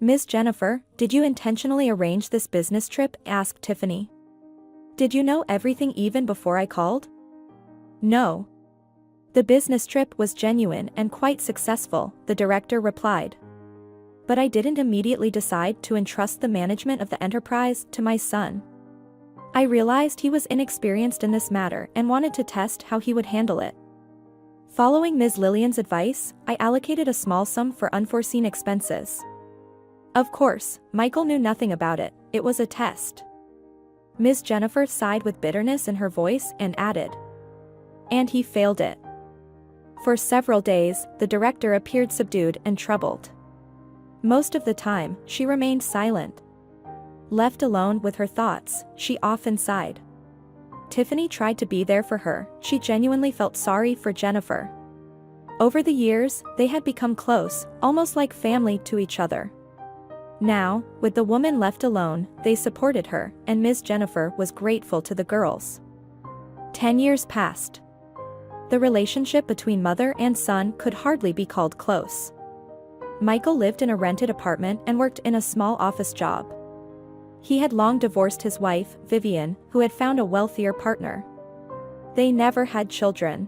Speaker 2: "Ms. Jennifer, did you intentionally arrange this business trip?" asked Tiffany. "Did you know everything even before I called?" "No. The business trip was genuine and quite successful," the director replied. "But I didn't immediately decide to entrust the management of the enterprise to my son. I realized he was inexperienced in this matter and wanted to test how he would handle it. Following Ms. Lillian's advice, I allocated a small sum for unforeseen expenses. Of course, Michael knew nothing about it, it was a test." Ms. Jennifer sighed with bitterness in her voice and added, "And he failed it." For several days, the director appeared subdued and troubled. Most of the time, she remained silent. Left alone with her thoughts, she often sighed. Tiffany tried to be there for her, she genuinely felt sorry for Jennifer. Over the years, they had become close, almost like family to each other. Now, with the woman left alone, they supported her, and Ms. Jennifer was grateful to the girls. 10 years passed. The relationship between mother and son could hardly be called close. Michael lived in a rented apartment and worked in a small office job. He had long divorced his wife, Vivian, who had found a wealthier partner. They never had children.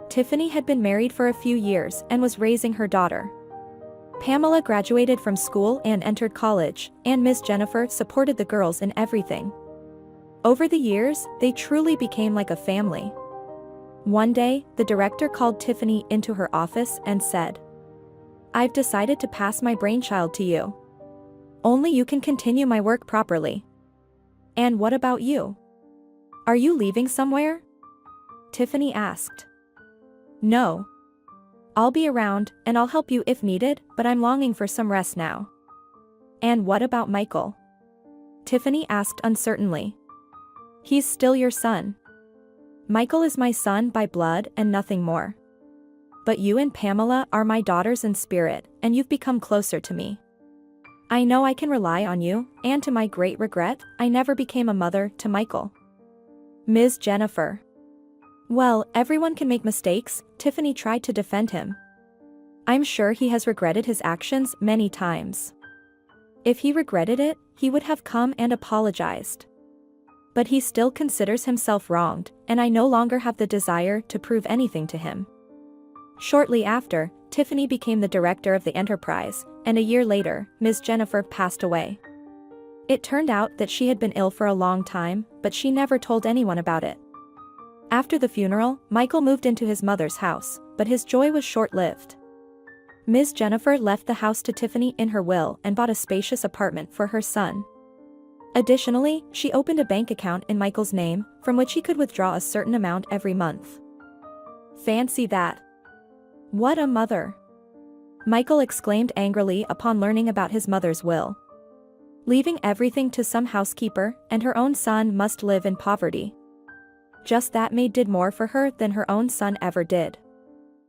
Speaker 2: Tiffany had been married for a few years and was raising her daughter. Pamela graduated from school and entered college, and Miss Jennifer supported the girls in everything. Over the years, they truly became like a family. One day, the director called Tiffany into her office and said, "I've decided to pass my brainchild to you. Only you can continue my work properly." "And what about you? Are you leaving somewhere?" Tiffany asked. "No. I'll be around, and I'll help you if needed, but I'm longing for some rest now." "And what about Michael?" Tiffany asked uncertainly. "He's still your son." "Michael is my son by blood and nothing more. But you and Pamela are my daughters in spirit, and you've become closer to me. I know I can rely on you, and to my great regret, I never became a mother to Michael." Ms. Jennifer. "Well, everyone can make mistakes," Tiffany tried to defend him. "I'm sure he has regretted his actions many times. If he regretted it, he would have come and apologized. But he still considers himself wronged, and I no longer have the desire to prove anything to him." Shortly after, Tiffany became the director of the enterprise, and a year later, Ms. Jennifer passed away. It turned out that she had been ill for a long time, but she never told anyone about it. After the funeral, Michael moved into his mother's house, but his joy was short-lived. Ms. Jennifer left the house to Tiffany in her will and bought a spacious apartment for her son. Additionally, she opened a bank account in Michael's name, from which he could withdraw a certain amount every month. Fancy that. What a mother! Michael exclaimed angrily upon learning about his mother's will. Leaving everything to some housekeeper, and her own son must live in poverty. Just that maid did more for her than her own son ever did.